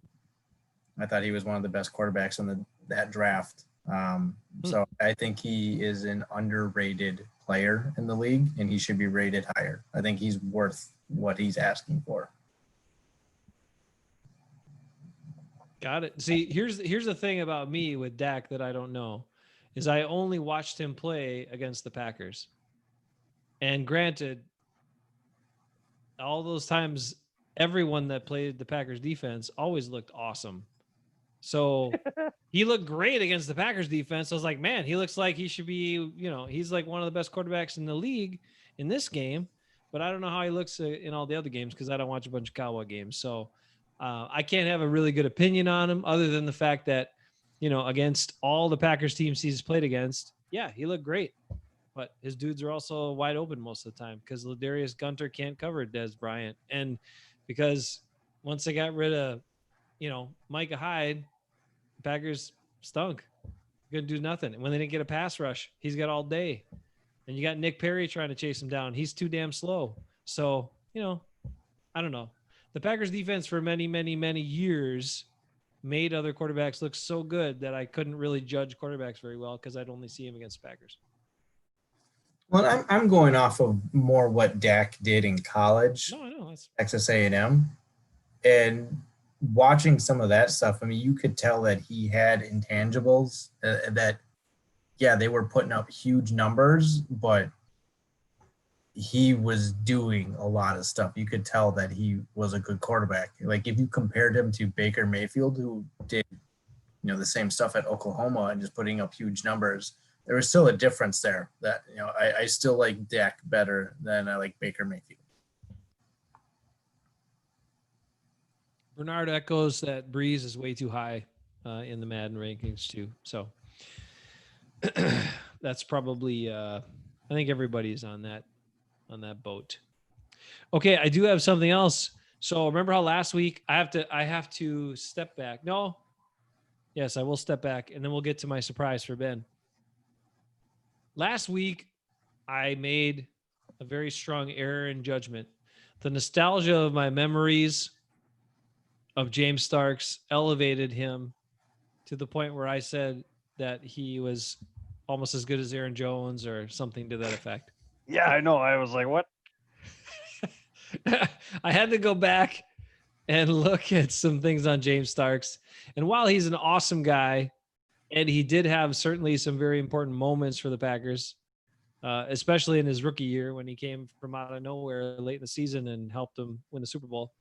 I thought he was one of the best quarterbacks in that draft. So I think he is an underrated player in the league, and he should be rated higher. I think he's worth what he's asking for. Got it. See, here's the thing about me with Dak that I don't know is I only watched him play against the Packers. And granted, all those times, everyone that played the Packers defense always looked awesome. So he looked great against the Packers defense. I was like, man, he looks like he should be, he's like one of the best quarterbacks in the league in this game. But I don't know how he looks in all the other games because I don't watch a bunch of Cowboy games. So I can't have a really good opinion on him other than the fact that, against all the Packers teams he's played against, yeah, he looked great. But his dudes are also wide open most of the time because Ladarius Gunter can't cover Des Bryant. And because once they got rid of, Micah Hyde, Packers stunk. Couldn't do nothing. And when they didn't get a pass rush, he's got all day. And you got Nick Perry trying to chase him down. He's too damn slow. So, I don't know. The Packers defense for many, many, many years made other quarterbacks look so good that I couldn't really judge quarterbacks very well because I'd only see him against Packers. Well, I'm going off of more what Dak did in college. No, I know. Texas A&M. And watching some of that stuff, I mean, you could tell that he had intangibles that, yeah, they were putting up huge numbers, but he was doing a lot of stuff. You could tell that he was a good quarterback. Like if you compared him to Baker Mayfield, who did, the same stuff at Oklahoma and just putting up huge numbers, there was still a difference there that, I still like Dak better than I like Baker Mayfield. Bernard echoes that Breeze is way too high in the Madden rankings too. So that's probably, I think everybody's on that boat. Okay. I do have something else. So remember how last week I have to step back. No. Yes, I will step back and then we'll get to my surprise for Ben. Last week I made a very strong error in judgment. The nostalgia of my memories of James Starks elevated him to the point where I said that he was almost as good as Aaron Jones or something to that effect. Yeah, I know. I was like, what? I had to go back and look at some things on James Starks. And while he's an awesome guy, and he did have certainly some very important moments for the Packers, especially in his rookie year when he came from out of nowhere late in the season and helped them win the Super Bowl.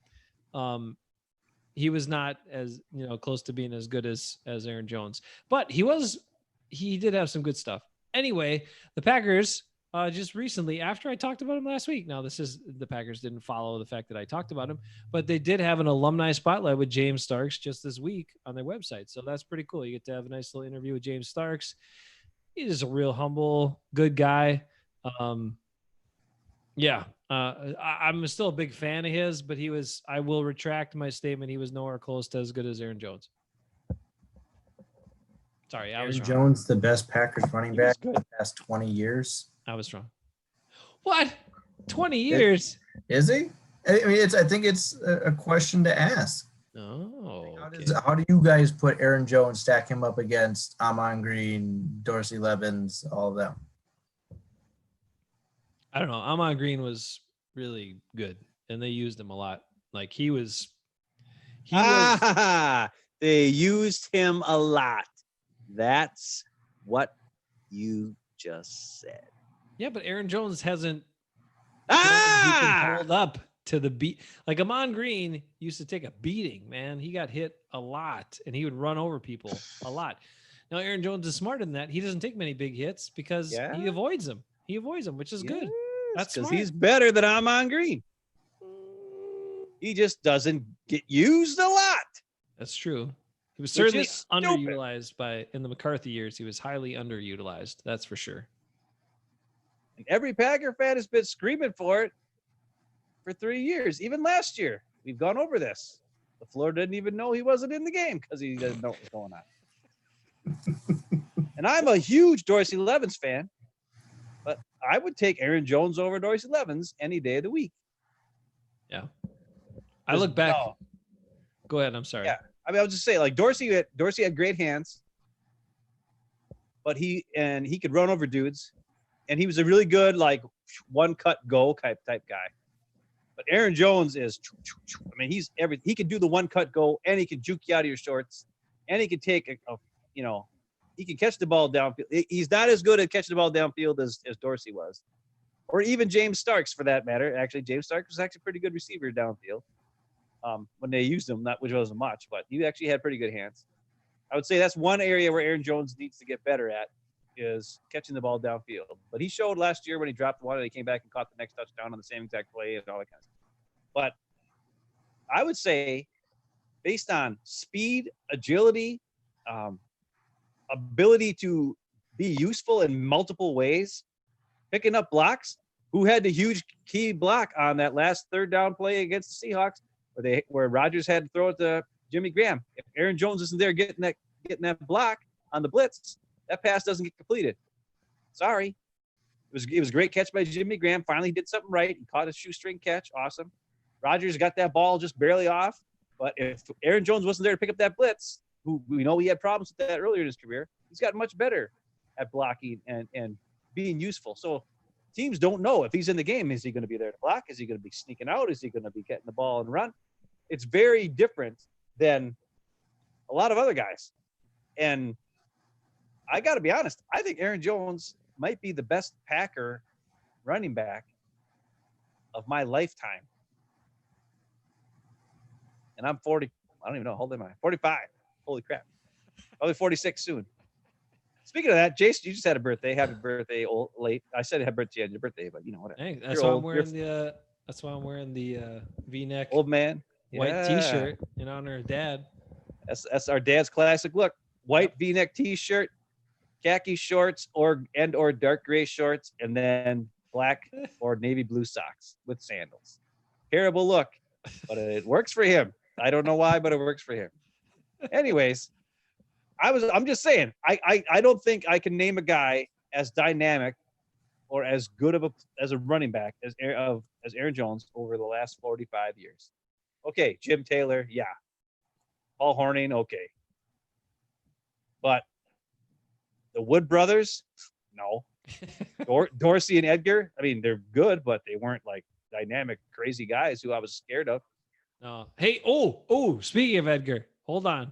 He was not as, close to being as good as Aaron Jones, but he did have some good stuff. Anyway, the Packers just recently after I talked about him last week. Now, the Packers didn't follow the fact that I talked about him, but they did have an alumni spotlight with James Starks just this week on their website. So that's pretty cool. You get to have a nice little interview with James Starks. He's just a real humble, good guy. Yeah, I'm still a big fan of his, but I will retract my statement. He was nowhere close to as good as Aaron Jones. Sorry, I was Aaron wrong. Jones, the best Packers running He was back in good. the past 20 years. I was wrong. What? 20 years? Is he? I mean, I think it's a question to ask. Oh, okay. How do you guys put Aaron Jones, stack him up against Amon Green, Dorsey Levens, all of them? I don't know. Amon Green was really good, and they used him a lot. Like he was. They used him a lot. That's what you just said. Yeah, but Aaron Jones hasn't. He can hold up to the beat. Like Amon Green used to take a beating, man. He got hit a lot, and he would run over people a lot. Now Aaron Jones is smarter than that. He doesn't take many big hits because he avoids them. He avoids them, which is good. That's because smart. he's better than Amon Green. He just doesn't get used a lot. That's true. He was certainly is stupid. underutilized in the McCarthy years. He was highly underutilized. That's for sure. Every Packer fan has been screaming for it for 3 years. Even last year, we've gone over this. The floor didn't even know he wasn't in the game because he didn't know what was going on. And I'm a huge Dorsey Levens fan, but I would take Aaron Jones over Dorsey Levens any day of the week. Yeah. I look back. No. Go ahead. I'm sorry. Yeah. I mean, I'll just say, like, Dorsey had great hands, but he could run over dudes, and he was a really good, like, one cut go type guy. But Aaron Jones is, I mean, he can do the one cut go, and he can juke you out of your shorts, and he can take he can catch the ball downfield. He's not as good at catching the ball downfield as Dorsey was, or even James Starks for that matter. Actually, James Starks was actually a pretty good receiver downfield. When they used him, which wasn't much, but he actually had pretty good hands. I would say that's one area where Aaron Jones needs to get better at is catching the ball downfield. But he showed last year when he dropped one and he came back and caught the next touchdown on the same exact play and all that kind of stuff. But I would say based on speed, agility, ability to be useful in multiple ways, picking up blocks, who had the huge key block on that last third down play against the Seahawks, where Rodgers had to throw it to Jimmy Graham. If Aaron Jones isn't there getting that block on the blitz, that pass doesn't get completed. Sorry. It was a great catch by Jimmy Graham. Finally, he did something right. He caught a shoestring catch. Awesome. Rodgers got that ball just barely off. But if Aaron Jones wasn't there to pick up that blitz, who we know he had problems with that earlier in his career, he's gotten much better at blocking and being useful. So teams don't know if he's in the game. Is he going to be there to block? Is he going to be sneaking out? Is he going to be getting the ball and run? It's very different than a lot of other guys. And I got to be honest, I think Aaron Jones might be the best Packer running back of my lifetime. And I'm 40. I don't even know. How old am I? 45. Holy crap. Probably 46 soon. Speaking of that, Jason, you just had a birthday. Happy birthday, late. I said happy birthday on your birthday, but you know whatever. Hey, that's why I'm wearing the V-neck old man white T-shirt in honor of Dad. That's our dad's classic look: white V-neck T-shirt, khaki shorts, or dark gray shorts, and then black or navy blue socks with sandals. Terrible look, but it works for him. I don't know why, but it works for him. Anyways. I'm just saying, I don't think I can name a guy as dynamic or as good as a running back as Aaron Jones over the last 45 years. Okay, Jim Taylor, yeah. Paul Hornung, okay. But the Wood brothers, no. Dorsey and Edgar, I mean, they're good, but they weren't like dynamic, crazy guys who I was scared of. No. Hey, speaking of Edgar, hold on.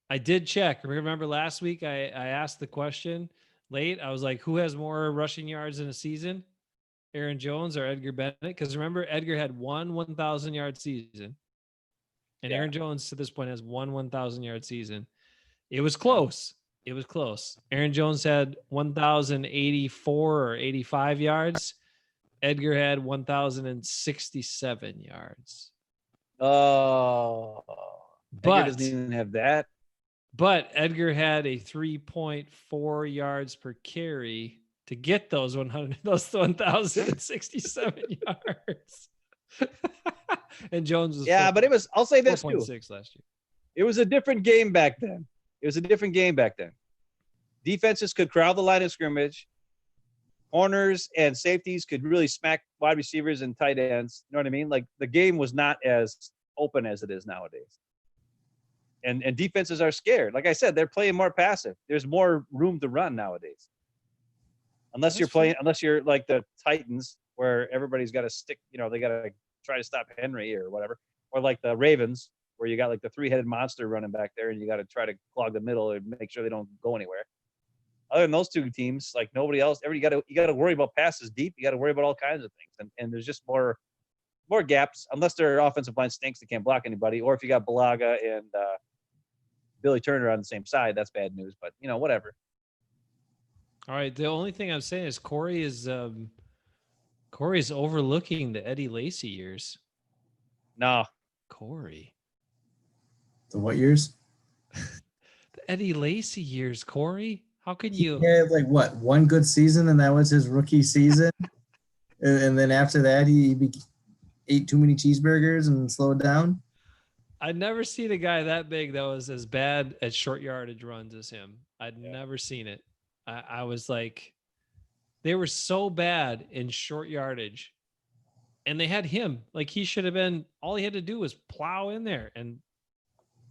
I did check. Remember last week I asked the question late. I was like, who has more rushing yards in a season? Aaron Jones or Edgar Bennett? Because remember, Edgar had one 1,000-yard season. And Aaron Jones to this point has one 1,000-yard season. It was close. It was close. Aaron Jones had 1,084 or 85 yards. Edgar had 1,067 yards. Oh, Edgar doesn't But even have that. Edgar had a 3.4 yards per carry to get those 1,067 yards. And Jones was Yeah, but it was. I'll say this too. 4.6 last year. It was a different game back then. Defenses could crowd the line of scrimmage. Corners and safeties could really smack wide receivers and tight ends. You know what I mean? Like the game was not as open as it is nowadays. And defenses are scared. Like I said, they're playing more passive. There's more room to run nowadays. Unless you're like the Titans, where everybody's got to stick. They got to try to stop Henry or whatever, or like the Ravens, where you got like the three-headed monster running back there, and you got to try to clog the middle and make sure they don't go anywhere. Other than those two teams, like nobody else, you got to worry about passes deep. You got to worry about all kinds of things, and there's just more gaps, unless their offensive line stinks, they can't block anybody, or if you got Balaga and Billy Turner on the same side, that's bad news. But whatever. All right. The only thing I'm saying is Corey is overlooking the Eddie Lacy years. No, Corey. The what years? The Eddie Lacy years, Corey. How can you? He had like what, one good season, and that was his rookie season. And then after that, he ate too many cheeseburgers and slowed down. I'd never seen a guy that big that was as bad at short yardage runs as him. I'd never seen it. I was like, they were so bad in short yardage, and they had him. Like he should have been. All he had to do was plow in there and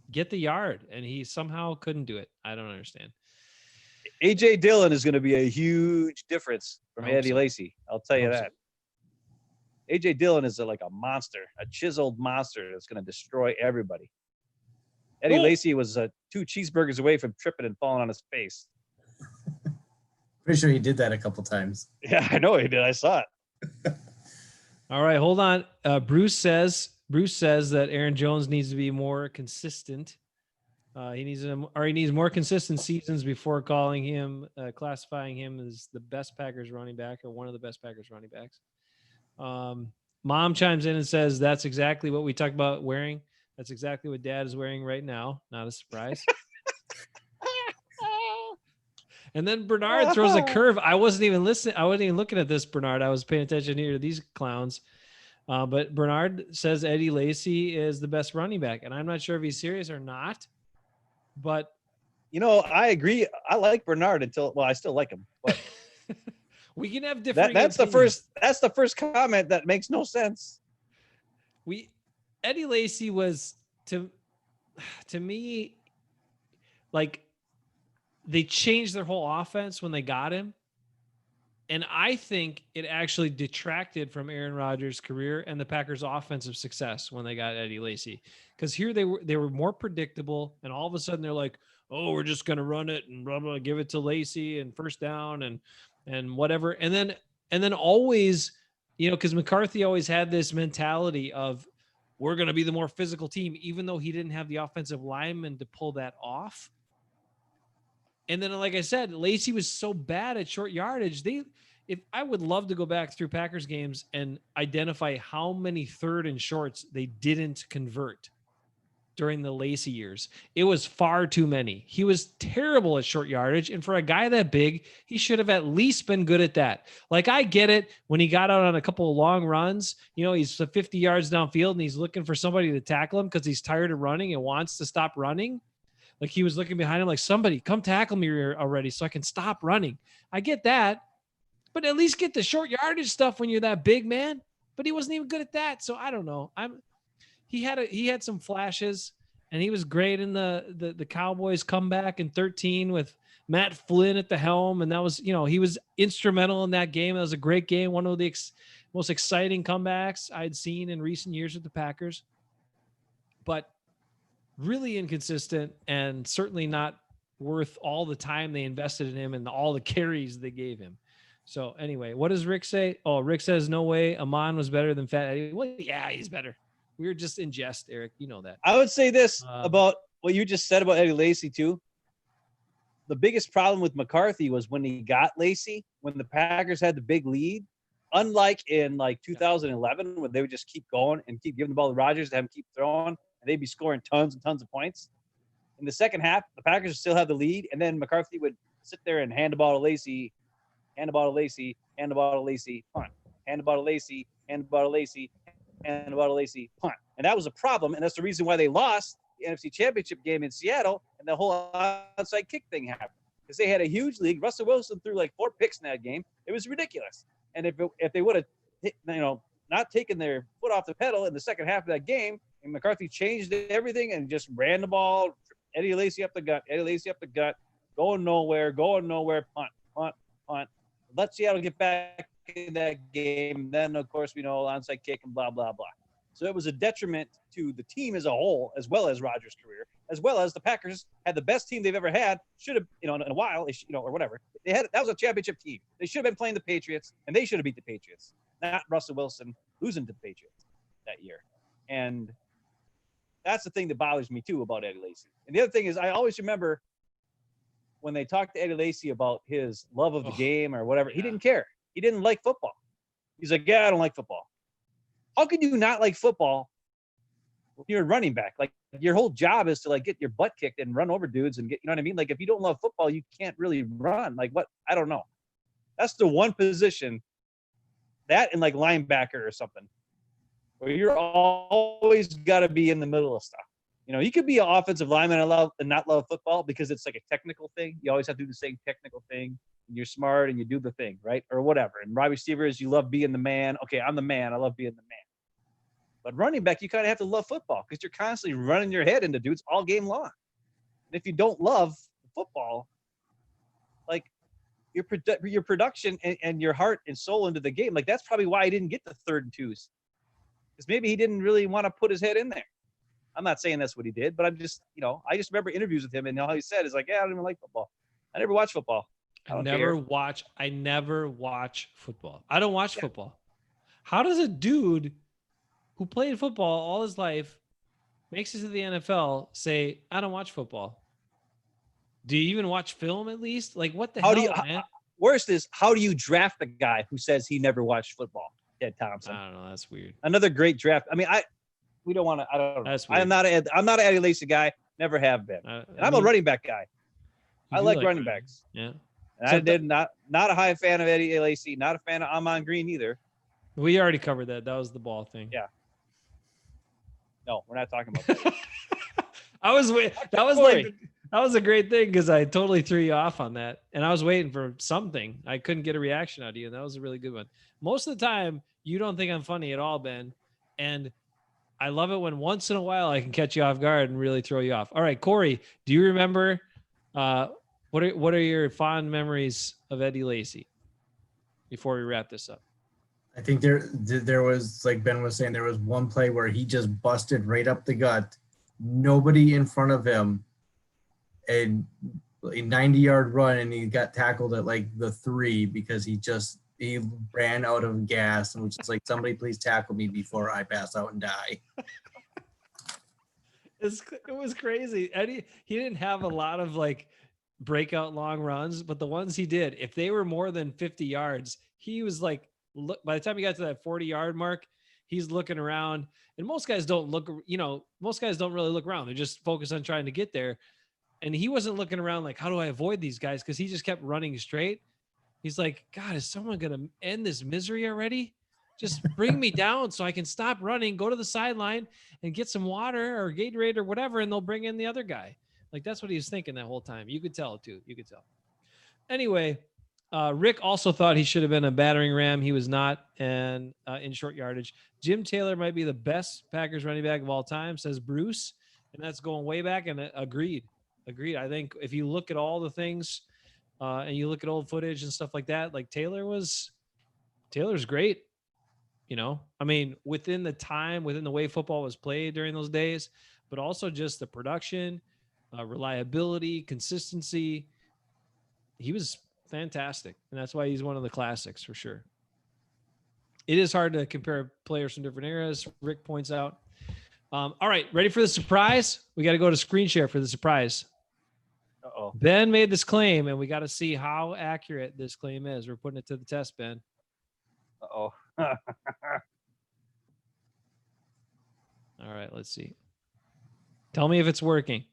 get the yard, and he somehow couldn't do it. I don't understand. AJ Dillon is going to be a huge difference from Eddie Lacy. I'll tell you that. AJ Dillon is like a monster, a chiseled monster that's going to destroy everybody. Eddie Lacy was 2 cheeseburgers away from tripping and falling on his face. Pretty sure he did that a couple times. Yeah, I know he did. I saw it. All right, hold on. Bruce says that Aaron Jones needs to be more consistent. He needs more consistent seasons before calling him, classifying him as the best Packers running back or one of the best Packers running backs. Mom chimes in and says that's exactly what we talked about wearing. That's exactly what Dad is wearing right now. Not a surprise. And then Bernard throws a curve. I wasn't even listening. I wasn't even looking at this, Bernard. I was paying attention here to these clowns. But Bernard says Eddie Lacy is the best running back, and I'm not sure if he's serious or not. But I agree. I like Bernard I still like him. But we can have different. That's the first comment that makes no sense. Eddie Lacy was to me like they changed their whole offense when they got him. And I think it actually detracted from Aaron Rodgers' career and the Packers' offensive success when they got Eddie Lacy. Because here they were more predictable, and all of a sudden they're like, "Oh, we're just going to run it and blah blah, give it to Lacy and first down and whatever." And then always, because McCarthy always had this mentality of we're going to be the more physical team, even though he didn't have the offensive linemen to pull that off. And then, like I said, Lacy was so bad at short yardage. If I would love to go back through Packers games and identify how many third and shorts they didn't convert during the Lacy years. It was far too many. He was terrible at short yardage. And for a guy that big, he should have at least been good at that. Like, I get it when he got out on a couple of long runs, he's 50 yards downfield and he's looking for somebody to tackle him because he's tired of running and wants to stop running. Like, he was looking behind him like, somebody come tackle me already so I can stop running. I get that, but at least get the short yardage stuff when you're that big, man. But he wasn't even good at that. So I don't know. He had some flashes, and he was great in the Cowboys comeback in 2013 with Matt Flynn at the helm. And that was, he was instrumental in that game. That was a great game. One of the most exciting comebacks I'd seen in recent years with the Packers, but really inconsistent and certainly not worth all the time they invested in him and all the carries they gave him. So anyway, what does Rick say? Oh, Rick says, no way Amon was better than Fat Eddie. Well, yeah, he's better. We were just in jest, Eric. You know that. I would say this about what you just said about Eddie Lacy too. the biggest problem with McCarthy was when he got Lacey, when the Packers had the big lead, unlike in like 2011 when they would just keep going and keep giving the ball to Rodgers and have him keep throwing, and they'd be scoring tons and tons of points. In the second half, the Packers still had the lead, and then McCarthy would sit there and hand the ball to Lacey, hand the ball to Lacey, hand the ball to Lacey, punt, hand the ball to Lacey, hand the ball to Lacey, hand the ball to Lacey, punt. And that was a problem, and that's the reason why they lost the NFC Championship game in Seattle, and the whole onside kick thing happened. Because they had a huge lead. Russell Wilson threw like 4 picks in that game. It was ridiculous. And if they would have, not taken their foot off the pedal in the second half of that game, and McCarthy changed everything and just ran the ball, Eddie Lacy up the gut, going nowhere, punt, punt, punt. Let Seattle get back in that game. Then, of course, we know onside kick and blah, blah, blah. So it was a detriment to the team as a whole, as well as Rodgers' career, as well as the Packers had the best team they've ever had. Should have, in a while, or whatever. That was a championship team. They should have been playing the Patriots, and they should have beat the Patriots, not Russell Wilson losing to the Patriots that year. And that's the thing that bothers me too about Eddie Lacy. And the other thing is, I always remember when they talked to Eddie Lacy about his love of the game or whatever, he didn't care. He didn't like football. He's like, yeah, I don't like football. How can you not like football when you're a running back? Like, your whole job is to like get your butt kicked and run over dudes and get, you know what I mean? Like, if you don't love football, you can't really run. Like, what? I don't know. That's the one position, that and like linebacker or something, where you're always got to be in the middle of stuff. You could be an offensive lineman and not love football because it's like a technical thing. You always have to do the same technical thing. And you're smart and you do the thing, right? Or whatever. And wide receivers, you love being the man. Okay, I'm the man. I love being the man. But running back, you kind of have to love football because you're constantly running your head into dudes all game long. And if you don't love football, like your production and your heart and soul into the game, like that's probably why he didn't get the 3rd and 2s. Because maybe he didn't really want to put his head in there. I'm not saying that's what he did, but I just remember interviews with him and all he said is like, yeah, I don't even like football. I never watch football. I never watch football. I don't watch football. How does a dude who played football all his life, makes it to the NFL, say, I don't watch football? Do you even watch film at least? Like, what the hell, man? Worst is, how do you draft a guy who says he never watched football? Ted Thompson. I don't know. That's weird. Another great draft. I mean, we don't want to. I don't know. That's weird. I'm not an Eddie Lacy guy. Never have been. And I'm a running back guy. I like running backs. Yeah. And I did not a high fan of Eddie Lacy. Not a fan of Amon Green either. We already covered that. That was the ball thing. Yeah. No, we're not talking about that. I was waiting. That was a great thing because I totally threw you off on that, and I was waiting for something. I couldn't get a reaction out of you, and that was a really good one. Most of the time, you don't think I'm funny at all, Ben, and I love it when once in a while I can catch you off guard and really throw you off. All right, Corey, do you remember what are your fond memories of Eddie Lacy before we wrap this up? I think there was, like Ben was saying, there was one play where he just busted right up the gut. Nobody in front of him, and a 90-yard run, and he got tackled at like the 3 because he ran out of gas and was just like, somebody please tackle me before I pass out and die. It was crazy. Eddie, he didn't have a lot of like breakout long runs, but the ones he did, if they were more than 50 yards, he was like, look, by the time he got to that 40-yard mark, he's looking around, and most guys don't really look around. They're just focused on trying to get there. And he wasn't looking around like, how do I avoid these guys? Because he just kept running straight. He's like, God, is someone going to end this misery already? Just bring me down so I can stop running, go to the sideline and get some water or Gatorade or whatever, and they'll bring in the other guy. Like, that's what he was thinking that whole time. You could tell, too. You could tell. Anyway, Rick also thought he should have been a battering ram. He was not, and in short yardage. Jim Taylor might be the best Packers running back of all time, says Bruce, and that's going way back, and agreed. I think if you look at all the things and you look at old footage and stuff like that, like Taylor's great. I mean, within the way football was played during those days, but also just the production, reliability, consistency. He was fantastic. And that's why he's one of the classics for sure. It is hard to compare players from different eras, Rick points out. All right, ready for the surprise? We got to go to screen share for the surprise. Uh-oh. Uh-oh. Ben made this claim, and we got to see how accurate this claim is. We're putting it to the test, Ben. Uh-oh. All right, let's see. Tell me if it's working.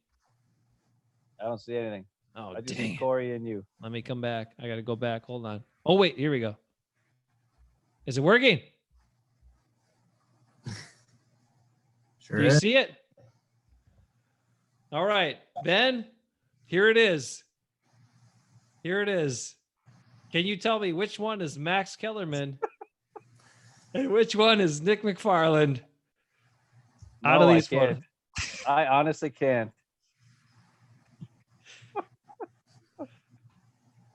I don't see anything. Oh, I just dang see it. Corey and you. Let me come back. I got to go back. Hold on. Oh, wait. Here we go. Is it working? Sure Do you is. see it? All right, Ben, here it is. Here it is. Can you tell me which one is Max Kellerman and which one is Nick McFarland? Out of No, these I can't. photos. I honestly can't.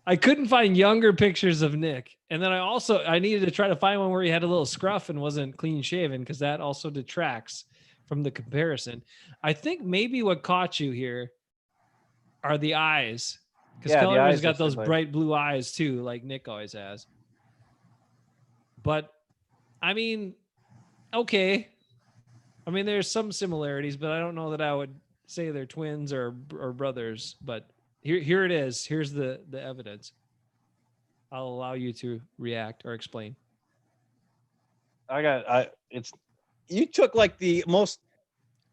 I couldn't find younger pictures of Nick. And then I needed to try to find one where he had a little scruff and wasn't clean shaven because that also detracts from the comparison. I think maybe what caught you here are the eyes. Because Yeah, the Kellerman's eyes got are those similar. bright blue eyes too, like Nick always has. But I mean, okay. I mean, there's some similarities, but I don't know that I would say they're twins or brothers. But here it is. Here's the evidence. I'll allow you to react or explain. You took like the most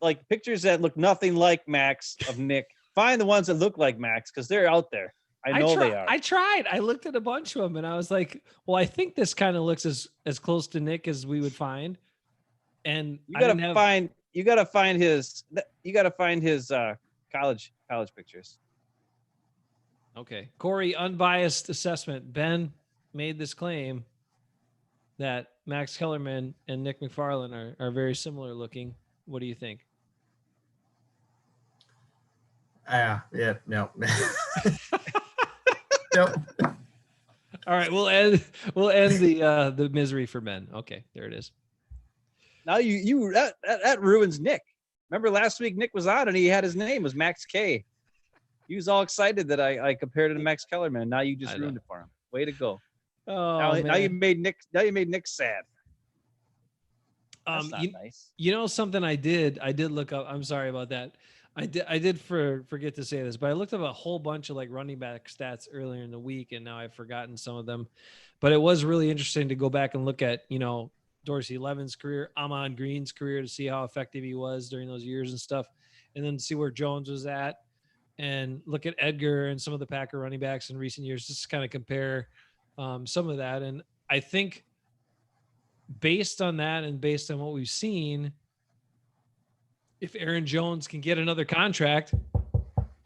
like pictures that look nothing like Max of Nick. Find the ones that look like Max because they're out there. I know they are. I tried. I looked at a bunch of them and I was like, well, I think this kind of looks as close to Nick as we would find. And You gotta find his college pictures. Okay. Corey, unbiased assessment. Ben made this claim that Max Kellerman and Nick McFarland are very similar looking. What do you think? Yeah, no. Nope. All right, we'll end the misery for Ben. Okay, there it is. Now that ruins Nick. Remember last week Nick was on and he had his name was Max K. He was all excited that I compared him to Max Kellerman. Now you just ruined it for him. Way to go. Oh, man. Now you made Nick sad. That's not nice. You know something I did look up. I'm sorry about that. I did forget to say this, but I looked up a whole bunch of like running back stats earlier in the week, and now I've forgotten some of them. But it was really interesting to go back and look at, Dorsey Levin's career, Amon Green's career, to see how effective he was during those years and stuff, and then see where Jones was at, and look at Edgar and some of the Packer running backs in recent years, just to kind of compare some of that. And I think based on that and based on what we've seen, if Aaron Jones can get another contract,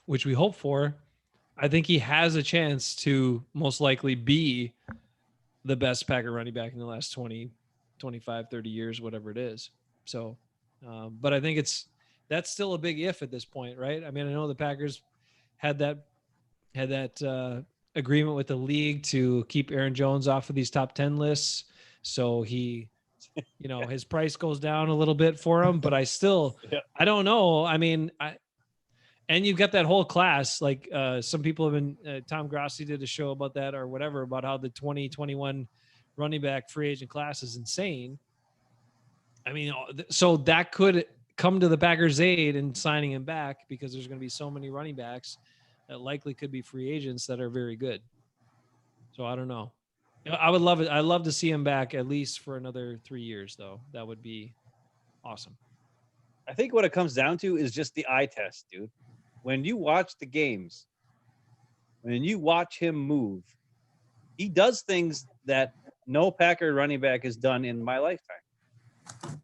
which we hope for, I think he has a chance to most likely be the best Packer running back in the last 20, 25, 30 years, whatever it is. So, but I think that's still a big if at this point, right? I mean, I know the Packers had that agreement with the league to keep Aaron Jones off of these top 10 lists. So he, his price goes down a little bit for him, but I I don't know. I mean, and you've got that whole class, like some people have been, Tom Grassi did a show about that or whatever, about how the 2021 running back free agent class is insane. I mean, so that could come to the Packers' aid in signing him back, because there's going to be so many running backs that likely could be free agents that are very good. So I don't know. I would love it. I'd love to see him back at least for another 3 years, though. That would be awesome. I think what it comes down to is just the eye test, dude. When you watch the games, when you watch him move, he does things that no Packer running back has done in my lifetime.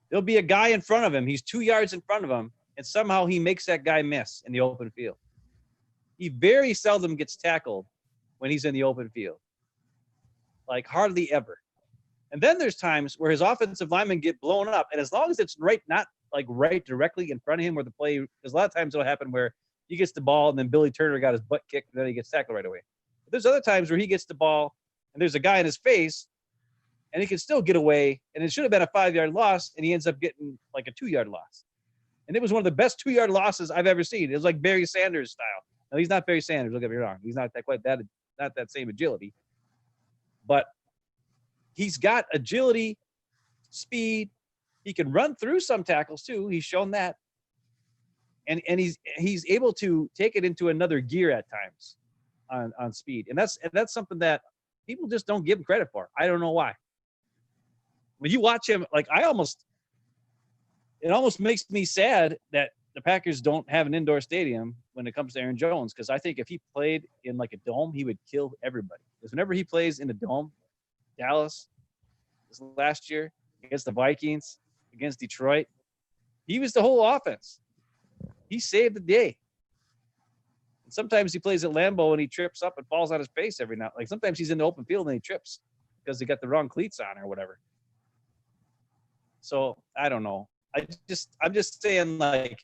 There'll be a guy in front of him. He's 2 yards in front of him, and somehow he makes that guy miss in the open field. He very seldom gets tackled when he's in the open field. Like hardly ever. And then there's times where his offensive linemen get blown up, and as long as it's not right directly in front of him where the play, because a lot of times it'll happen where he gets the ball and then Billy Turner got his butt kicked and then he gets tackled right away. But there's other times where he gets the ball and there's a guy in his face and he can still get away, and it should have been a 5-yard loss, and he ends up getting like a 2-yard loss. And it was one of the best 2-yard losses I've ever seen. It was like Barry Sanders style. Now, he's not Barry Sanders, don't get me wrong. He's not that same agility. But he's got agility, speed. He can run through some tackles too. He's shown that. and he's able to take it into another gear at times on speed, and that's something that people just don't give him credit for. I don't know why. When you watch him, like it almost makes me sad that the Packers don't have an indoor stadium when it comes to Aaron Jones, because I think if he played in like a dome, he would kill everybody. Because whenever he plays in a dome, Dallas this last year against the Vikings, against Detroit, he was the whole offense. He saved the day. And sometimes he plays at Lambeau and he trips up and falls on his face every now. Like sometimes he's in the open field and he trips because he got the wrong cleats on or whatever. So I don't know. I'm just saying, like,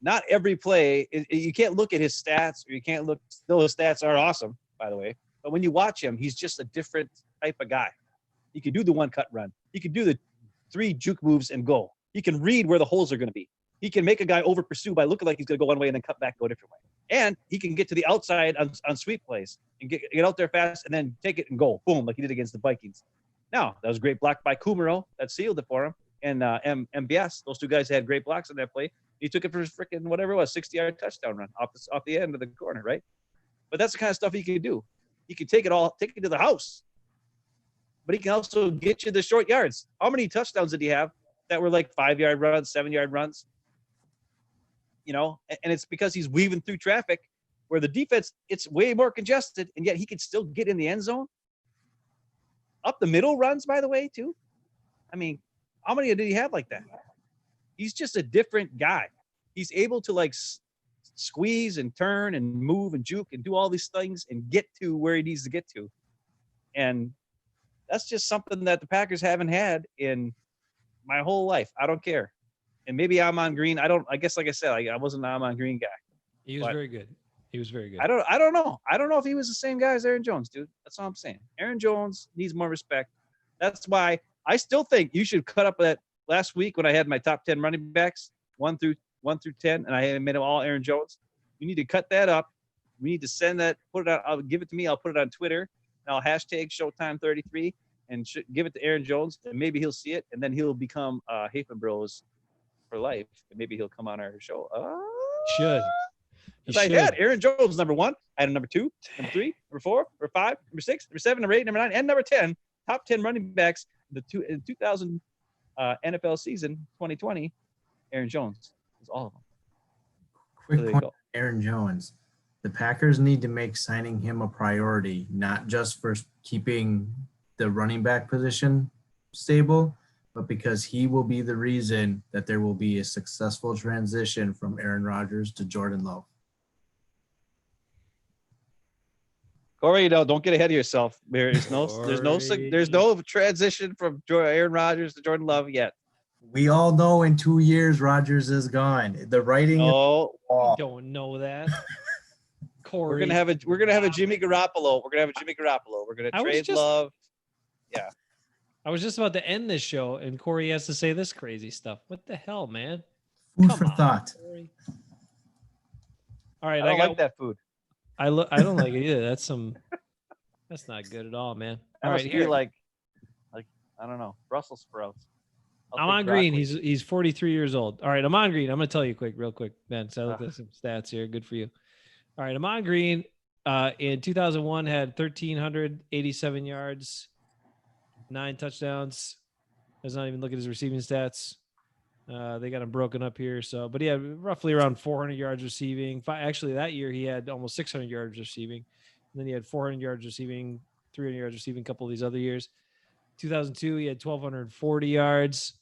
not every play. You can't look at his stats, or you can't look. Still, his stats are awesome, by the way. But when you watch him, he's just a different type of guy. He can do the one cut run. He can do the 3 juke moves and go. He can read where the holes are going to be. He can make a guy over pursue by looking like he's going to go one way and then cut back, go a different way. And he can get to the outside on sweep plays and get out there fast and then take it and go. Boom, like he did against the Vikings. Now, that was a great block by Kumaro. That sealed it for him. And MBS, those two guys had great blocks on that play. He took it for his freaking whatever it was, 60-yard touchdown run off the end of the corner, right? But that's the kind of stuff he can do. He can take it to the house. But he can also get you the short yards. How many touchdowns did he have that were like 5-yard runs, 7-yard runs? You know, and it's because he's weaving through traffic where the defense, it's way more congested, and yet he can still get in the end zone. Up the middle runs, by the way, too. I mean, how many did he have like that? He's just a different guy. He's able to like squeeze and turn and move and juke and do all these things and get to where he needs to get to. And that's just something that the Packers haven't had in my whole life. I don't care. And maybe I'm on green. I guess, like I said, I wasn't an on green guy. He was very good. He was very good. I don't know. I don't know if he was the same guy as Aaron Jones, dude. That's all I'm saying. Aaron Jones needs more respect. That's why I still think you should cut up that last week when I had my top 10 running backs, 1 through 10, and I had made them all Aaron Jones. You need to cut that up. We need to send that, put it out. I'll give it to me. I'll put it on Twitter. And I'll hashtag Showtime33 and give it to Aaron Jones, and maybe he'll see it, and then he'll become Hafen Bros for life, and maybe he'll come on our show. Should. I had Aaron Jones number 1, I had a number 2, number 3, number 4, number 5, number 6, number 7, number 8, number 9, and number 10. Top 10 running backs in 2000 NFL season 2020. Aaron Jones was all of them. Quick point, Aaron Jones. The Packers need to make signing him a priority, not just for keeping the running back position stable, but because he will be the reason that there will be a successful transition from Aaron Rodgers to Jordan Love. Corey, don't get ahead of yourself. There's no transition from Aaron Rodgers to Jordan Love yet. We all know in 2 years Rodgers is gone. The writing. No, we don't know that. Corey, we're gonna have a Jimmy Garoppolo. We're gonna trade Love. Yeah. I was just about to end this show, and Corey has to say this crazy stuff. What the hell, man? Food for thought. Corey. All right, I like that food. I don't like it either. That's not good at all, man. All right, here. Like I don't know, Brussels sprouts. I'm on green. He's 43 years old. All right, I'm on green. I'm gonna tell you real quick, Ben. So I looked at some stats here. Good for you. All right, I'm on green. In 2001, had 1,387 yards, 9 touchdowns. Does not even look at his receiving stats. They got him broken up here. So, but he had roughly around 400 yards receiving. Actually, that year he had almost 600 yards receiving. And then he had 400 yards receiving, 300 yards receiving. A couple of these other years. 2002 he had 1,240 yards.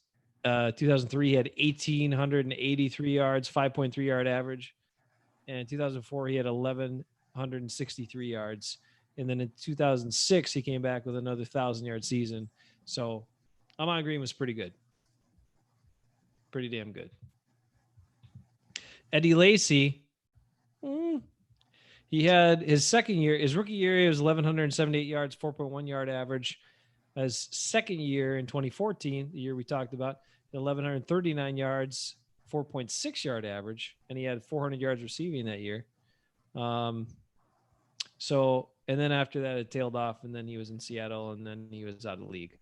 2003 he had 1,883 yards, 5.3 yard average. And in 2004 he had 1,163 yards. And then in 2006 he came back with another 1,000-yard season. So Amon Green was pretty good. Pretty damn good. Eddie Lacy, he had his rookie year, he was 1,178 yards, 4.1 yard average. His second year in 2014, the year we talked about, 1,139 yards, 4.6 yard average, and he had 400 yards receiving that year. So, and then after that, it tailed off, and then he was in Seattle, and then he was out of the league.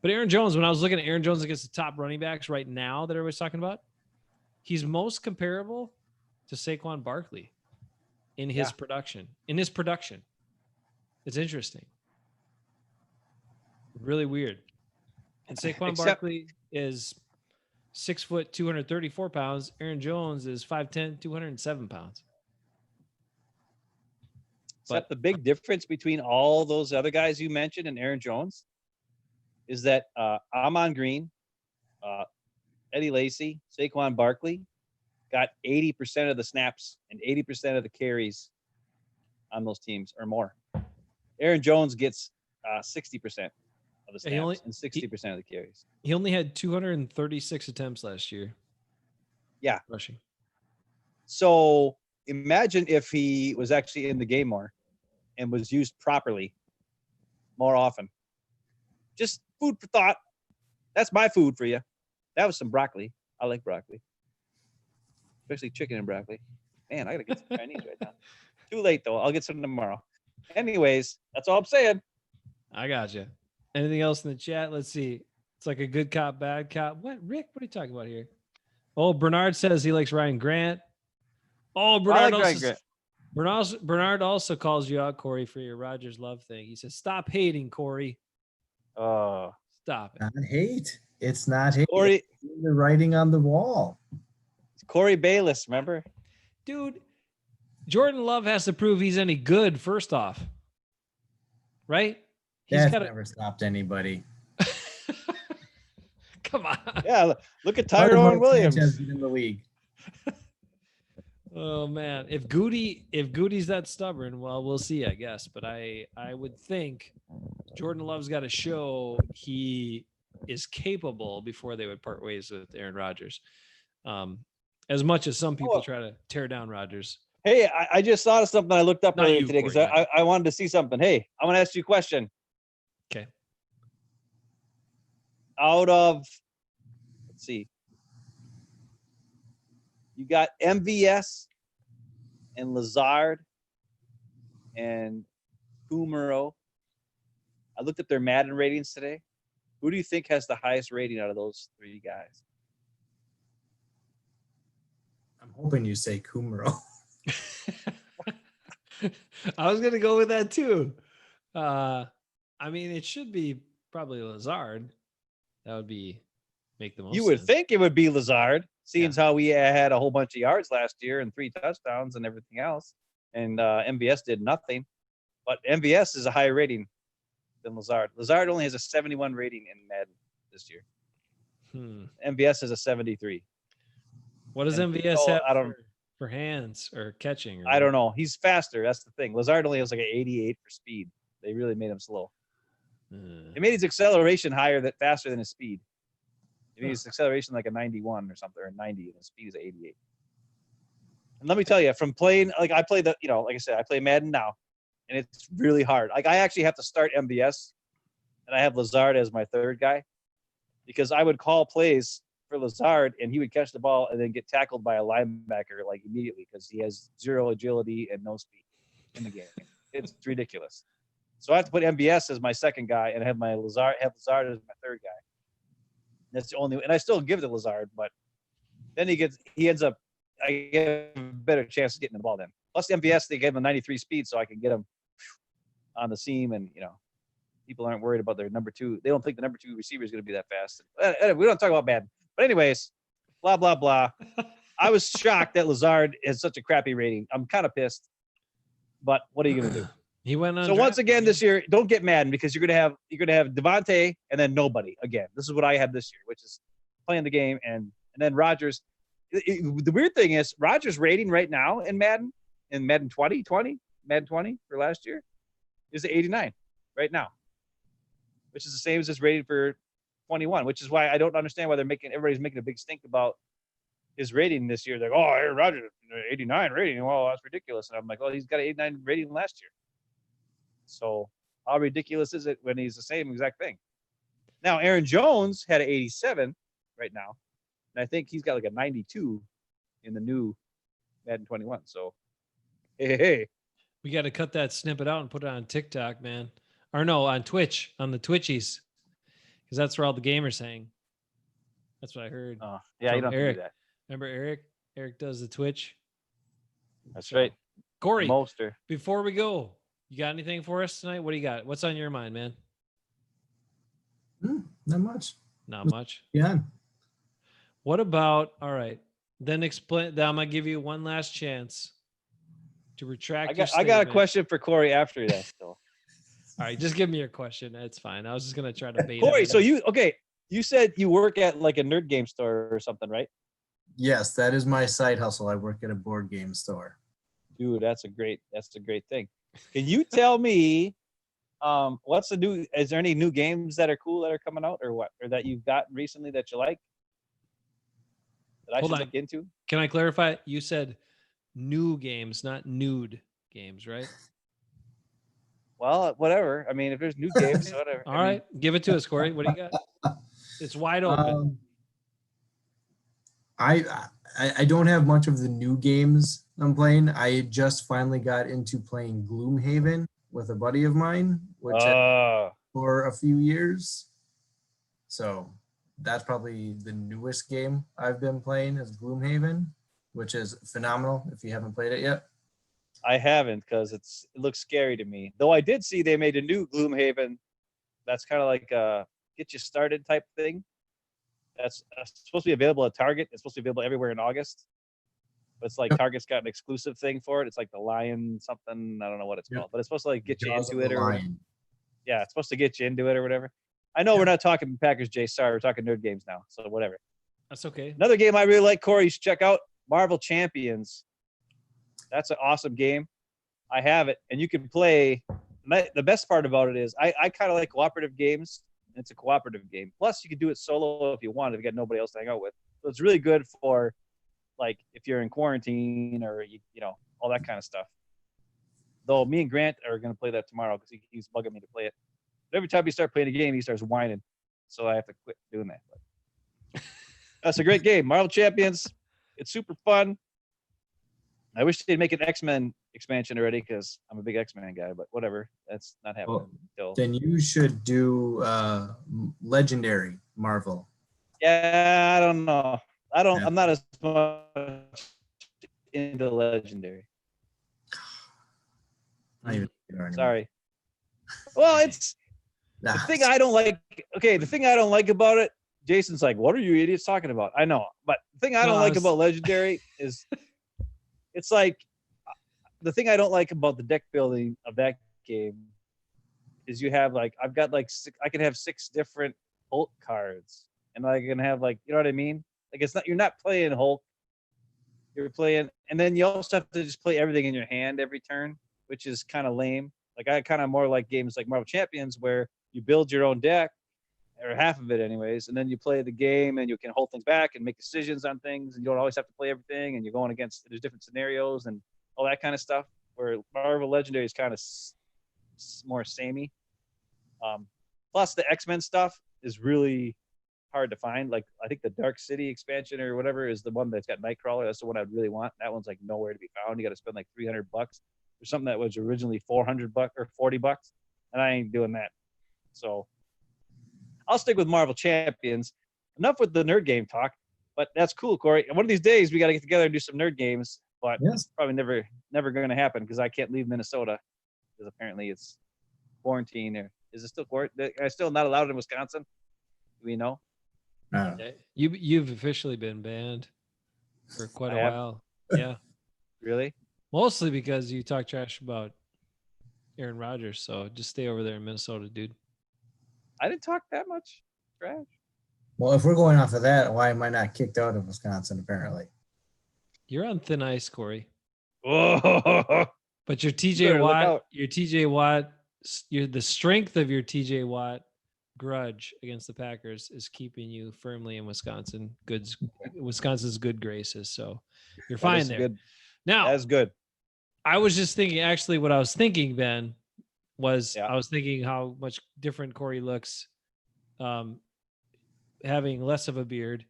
But Aaron Jones, when I was looking at Aaron Jones against the top running backs right now that everybody's talking about, he's most comparable to Saquon Barkley in his production. It's interesting. Really weird. And Saquon Barkley is 6 foot, 234 pounds. Aaron Jones is 5'10", 207 pounds. Except the big difference between all those other guys you mentioned and Aaron Jones is that Amon Green, Eddie Lacy, Saquon Barkley got 80% of the snaps and 80% of the carries on those teams or more. Aaron Jones gets 60% of the snaps and 60% of the carries. He only had 236 attempts last year. Yeah. Rushing. So imagine if he was actually in the game more and was used properly more often. Just food for thought. That's my food for you. That was some broccoli. I like broccoli. Especially chicken and broccoli. Man, I got to get some Chinese right now. Too late, though. I'll get some tomorrow. Anyways, that's all I'm saying. I got you. Anything else in the chat? Let's see. It's like a good cop, bad cop. What, Rick? What are you talking about here? Oh, Bernard says he likes Ryan Grant. Oh, Bernard Bernard also calls you out, Corey, for your Rodgers love thing. He says, "Stop hating, Corey." Oh, stop it. Not hate. It's not hate. Corey, it's the writing on the wall. It's Corey Bayless, remember? Dude, Jordan Love has to prove he's any good first off. Right? That's never stopped anybody. Come on. Yeah, look at Tyrone Williams in the league. Oh man, if Goody's that stubborn, well, we'll see, I guess. But I would think Jordan Love's got to show he is capable before they would part ways with Aaron Rodgers. As much as some people try to tear down Rodgers. Hey, I just thought of something I looked up earlier today because I wanted to see something. Hey, I want to ask you a question. Okay. Out of, let's see. You got MVS and Lazard and Kumaro. I looked at their Madden ratings today. Who do you think has the highest rating out of those three guys? I'm hoping you say Kumaro. I was going to go with that too. I mean, it should be probably Lazard. That would make the most You would sense. think it would be Lazard, seeing how we had a whole bunch of yards last year and 3 touchdowns and everything else. And MVS did nothing. But MVS is a higher rating than Lazard. Lazard only has a 71 rating in Madden this year. MVS has a 73. What does MVS have for hands or catching? I don't know. He's faster. That's the thing. Lazard only has like an 88 for speed. They really made him slow. They made his acceleration faster than his speed. They made his acceleration like a 91 or something, or 90, and his speed is 88. And let me tell you, from playing, like I play like I said, I play Madden now, and it's really hard. Like I actually have to start MVS, and I have Lazard as my third guy, because I would call plays for Lazard, and he would catch the ball and then get tackled by a linebacker like immediately because he has 0 agility and no speed in the game. It's ridiculous. So I have to put MVS as my second guy and have Lazard as my third guy. That's the only, and I still give it to Lazard, but then I get a better chance of getting the ball then. Plus MVS, they gave him a 93 speed, so I can get him on the seam, and people aren't worried about their number 2. They don't think the number 2 receiver is going to be that fast. We don't talk about Madden, but anyways, blah blah blah. I was shocked that Lazard has such a crappy rating. I'm kind of pissed, but what are you going to do? He went on. So once again this year, don't get Madden because you're gonna have Devontae and then nobody again. This is what I had this year, which is playing the game and then Rodgers. The weird thing is Rodgers' rating right now in Madden 2020, Madden 20 for last year, is 89 right now, which is the same as his rating for 21. Which is why I don't understand why everybody's making a big stink about his rating this year. They're like, oh, Aaron Rodgers 89 rating. Well, that's ridiculous. And I'm like, well, he's got an 89 rating last year. So how ridiculous is it when he's the same exact thing? Now, Aaron Jones had an 87 right now, and I think he's got like a 92 in the new Madden 21. So, hey. We got to cut that snippet out and put it on TikTok, man. Or no, on Twitch, on the Twitchies. because that's where all the gamers hang. That's what I heard. Oh, yeah, you From don't have to Eric. do that. Remember Eric? Eric does the Twitch. That's So, right. Corey, Moster. before we go, you got anything for us tonight? What do you got? What's on your mind, man? Not much. Not much. Yeah. What about, all right, then explain, then I'm going to give you one last chance to retract your I statement. got a question for Corey after that still. All right, just give me your question. It's fine. I was just going to try to bait Corey, him so in. you said you work at like a nerd game store or something, right? Yes, that is my side hustle. I work at a board game store. Dude, that's a great thing. Can you tell me is there any new games that are cool that are coming out or what? Or that you've gotten recently that you like? That I Hold should on. look into? Can I clarify? You said new games, not nude games, right? Well, whatever. I mean, if there's new games, whatever. All right, give it to us, Corey. What do you got? It's wide open. I don't have much of the new games I'm playing. I just finally got into playing Gloomhaven with a buddy of mine, which for a few years. So that's probably the newest game I've been playing is Gloomhaven, which is phenomenal if you haven't played it yet. I haven't because it looks scary to me. Though I did see they made a new Gloomhaven that's kind of like a get you started type thing. That's supposed to be available at Target. It's supposed to be available everywhere in August. But it's like Target's got an exclusive thing for it. It's like the Lion something. I don't know what it's called, but it's supposed to like get you into it or whatever. Yeah, it's supposed to get you into it or whatever. I know we're not talking Packers, Jay. Sorry, we're talking nerd games now. So whatever. That's okay. Another game I really like, Corey, you should check out Marvel Champions. That's an awesome game. I have it, and you can play. The best part about it is I kind of like cooperative games. It's a cooperative game. Plus, you can do it solo if you want, if you got nobody else to hang out with. So it's really good for, like, if you're in quarantine or, you know, all that kind of stuff. Though me and Grant are going to play that tomorrow because he's bugging me to play it. But every time we start playing a game, he starts whining. So I have to quit doing that. But that's a great game. Marvel Champions. It's super fun. I wish they'd make an X-Men expansion already because I'm a big X-Men guy, but whatever. That's not happening. Then you should do Legendary Marvel. Yeah, I don't know. I'm not as much into Legendary. Sorry. Well, it's the thing I don't like. Okay, the thing I don't like about it, Jason's like, what are you idiots talking about? I know. But the thing I don't like about Legendary is it's like the thing I don't like about the deck building of that game is you have like I've got like I can have 6 different Hulk cards, and I can have like, you know what I mean? Like it's not, you're not playing Hulk, you're playing, and then you also have to just play everything in your hand every turn, which is kind of lame. Like I kind of more like games like Marvel Champions where you build your own deck, or half of it anyways, and then you play the game and you can hold things back and make decisions on things, and you don't always have to play everything, and you're going against, there's different scenarios and all that kind of stuff, where Marvel Legendary is kind of more samey. Plus the X-Men stuff is really hard to find. Like I think the Dark City expansion or whatever is the one that's got Nightcrawler. That's the one I'd really want. That one's like nowhere to be found. You got to spend like $300 for something that was originally $400 or $40, and I ain't doing that. So I'll stick with Marvel Champions. Enough with the nerd game talk, but that's cool, Corey. And one of these days we got to get together and do some nerd games, but it's probably never going to happen because I can't leave Minnesota because apparently it's quarantine. Or is it still quarantine? I'm still not allowed in Wisconsin. Do we know? You've officially been banned for quite a while. Yeah. Really? Mostly because you talk trash about Aaron Rodgers. So just stay over there in Minnesota, dude. I didn't talk that much trash. Well, if we're going off of that, why am I not kicked out of Wisconsin, apparently? You're on thin ice, Corey. Oh. But your TJ Watt, the strength of your TJ Watt grudge against the Packers is keeping you firmly in Wisconsin's good graces. So you're fine there. Good. Now, that's good. I was just thinking, actually, what I was thinking, Ben, was I was thinking how much different Corey looks having less of a beard.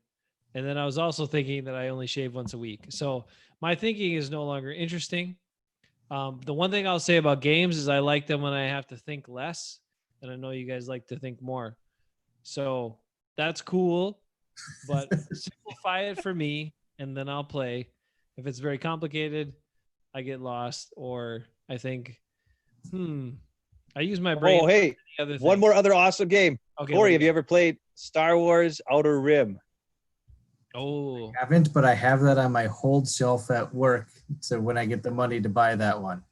And then I was also thinking that I only shave once a week. So my thinking is no longer interesting. The one thing I'll say about games is I like them when I have to think less. And I know you guys like to think more. So that's cool, but simplify it for me and then I'll play. If it's very complicated, I get lost or I think, I use my brain. Oh, hey, The other one thing. more other awesome game. Okay, Corey, what have do you you ever played Star Wars Outer Rim? got? Oh, Haven't, but I have that on my hold shelf at work. So when I get the money to buy that one.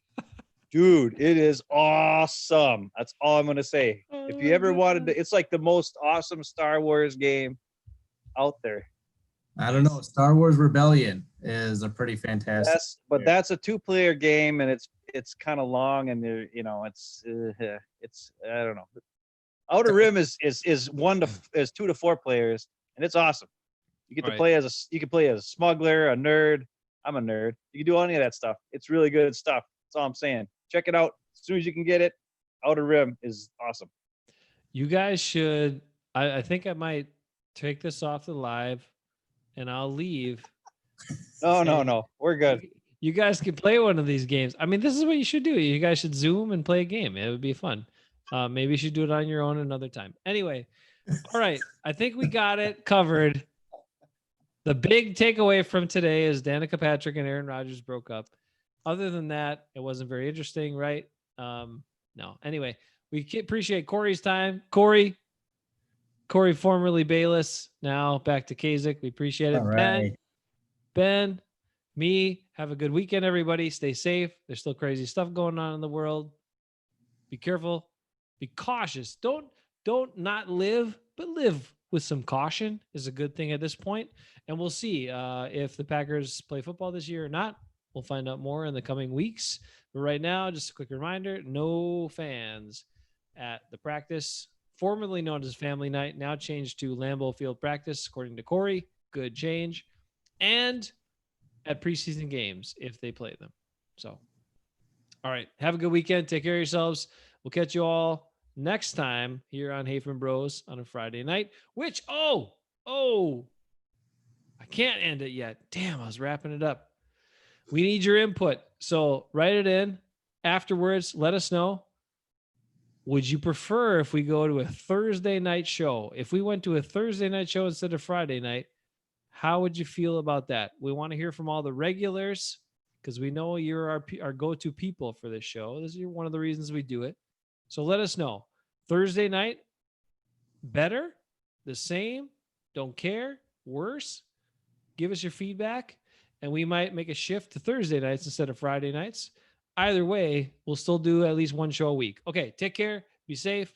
Dude, it is awesome. That's all I'm gonna say. Oh If you my ever wanted God. to, it's like the most awesome Star Wars game out there. I don't know. Star Wars Rebellion is a pretty fantastic. But that's a 2-player game, and it's kind of long, and it's I don't know. Outer Rim is 2 to 4 players, and it's awesome. You get to Right. play you can play as a smuggler, a nerd. I'm a nerd. You can do any of that stuff. It's really good stuff. That's all I'm saying. Check it out as soon as you can get it. Outer Rim is awesome. You guys should. I think I might take this off the live, and I'll leave. No. We're good. You guys can play one of these games. I mean, this is what you should do. You guys should Zoom and play a game. It would be fun. Maybe you should do it on your own another time. Anyway, all right. I think we got it covered. The big takeaway from today is Danica Patrick and Aaron Rodgers broke up. Other than that, it wasn't very interesting, right? No. Anyway, we appreciate Corey's time. Corey, formerly Bayless, now back to Kasich. We appreciate it. All right. Ben, me, have a good weekend, everybody. Stay safe. There's still crazy stuff going on in the world. Be careful. Be cautious. Don't not live, but live with some caution is a good thing at this point. And we'll see if the Packers play football this year or not. We'll find out more in the coming weeks. But right now, just a quick reminder, no fans at the practice, formerly known as Family Night, now changed to Lambeau Field practice, according to Corey. Good change. And at preseason games if they play them. So, all right. Have a good weekend. Take care of yourselves. We'll catch you all next time here on Hafen Bros on a Friday night, which, I can't end it yet. Damn, I was wrapping it up. We need your input. So write it in afterwards. Let us know. Would you prefer if we go to a Thursday night show? If we went to a Thursday night show instead of Friday night, how would you feel about that? We want to hear from all the regulars because we know you're our go-to people for this show. This is one of the reasons we do it. So let us know. Thursday night, better, the same, don't care, worse? Give us your feedback, and we might make a shift to Thursday nights instead of Friday nights. Either way, we'll still do at least one show a week. Okay, take care. Be safe.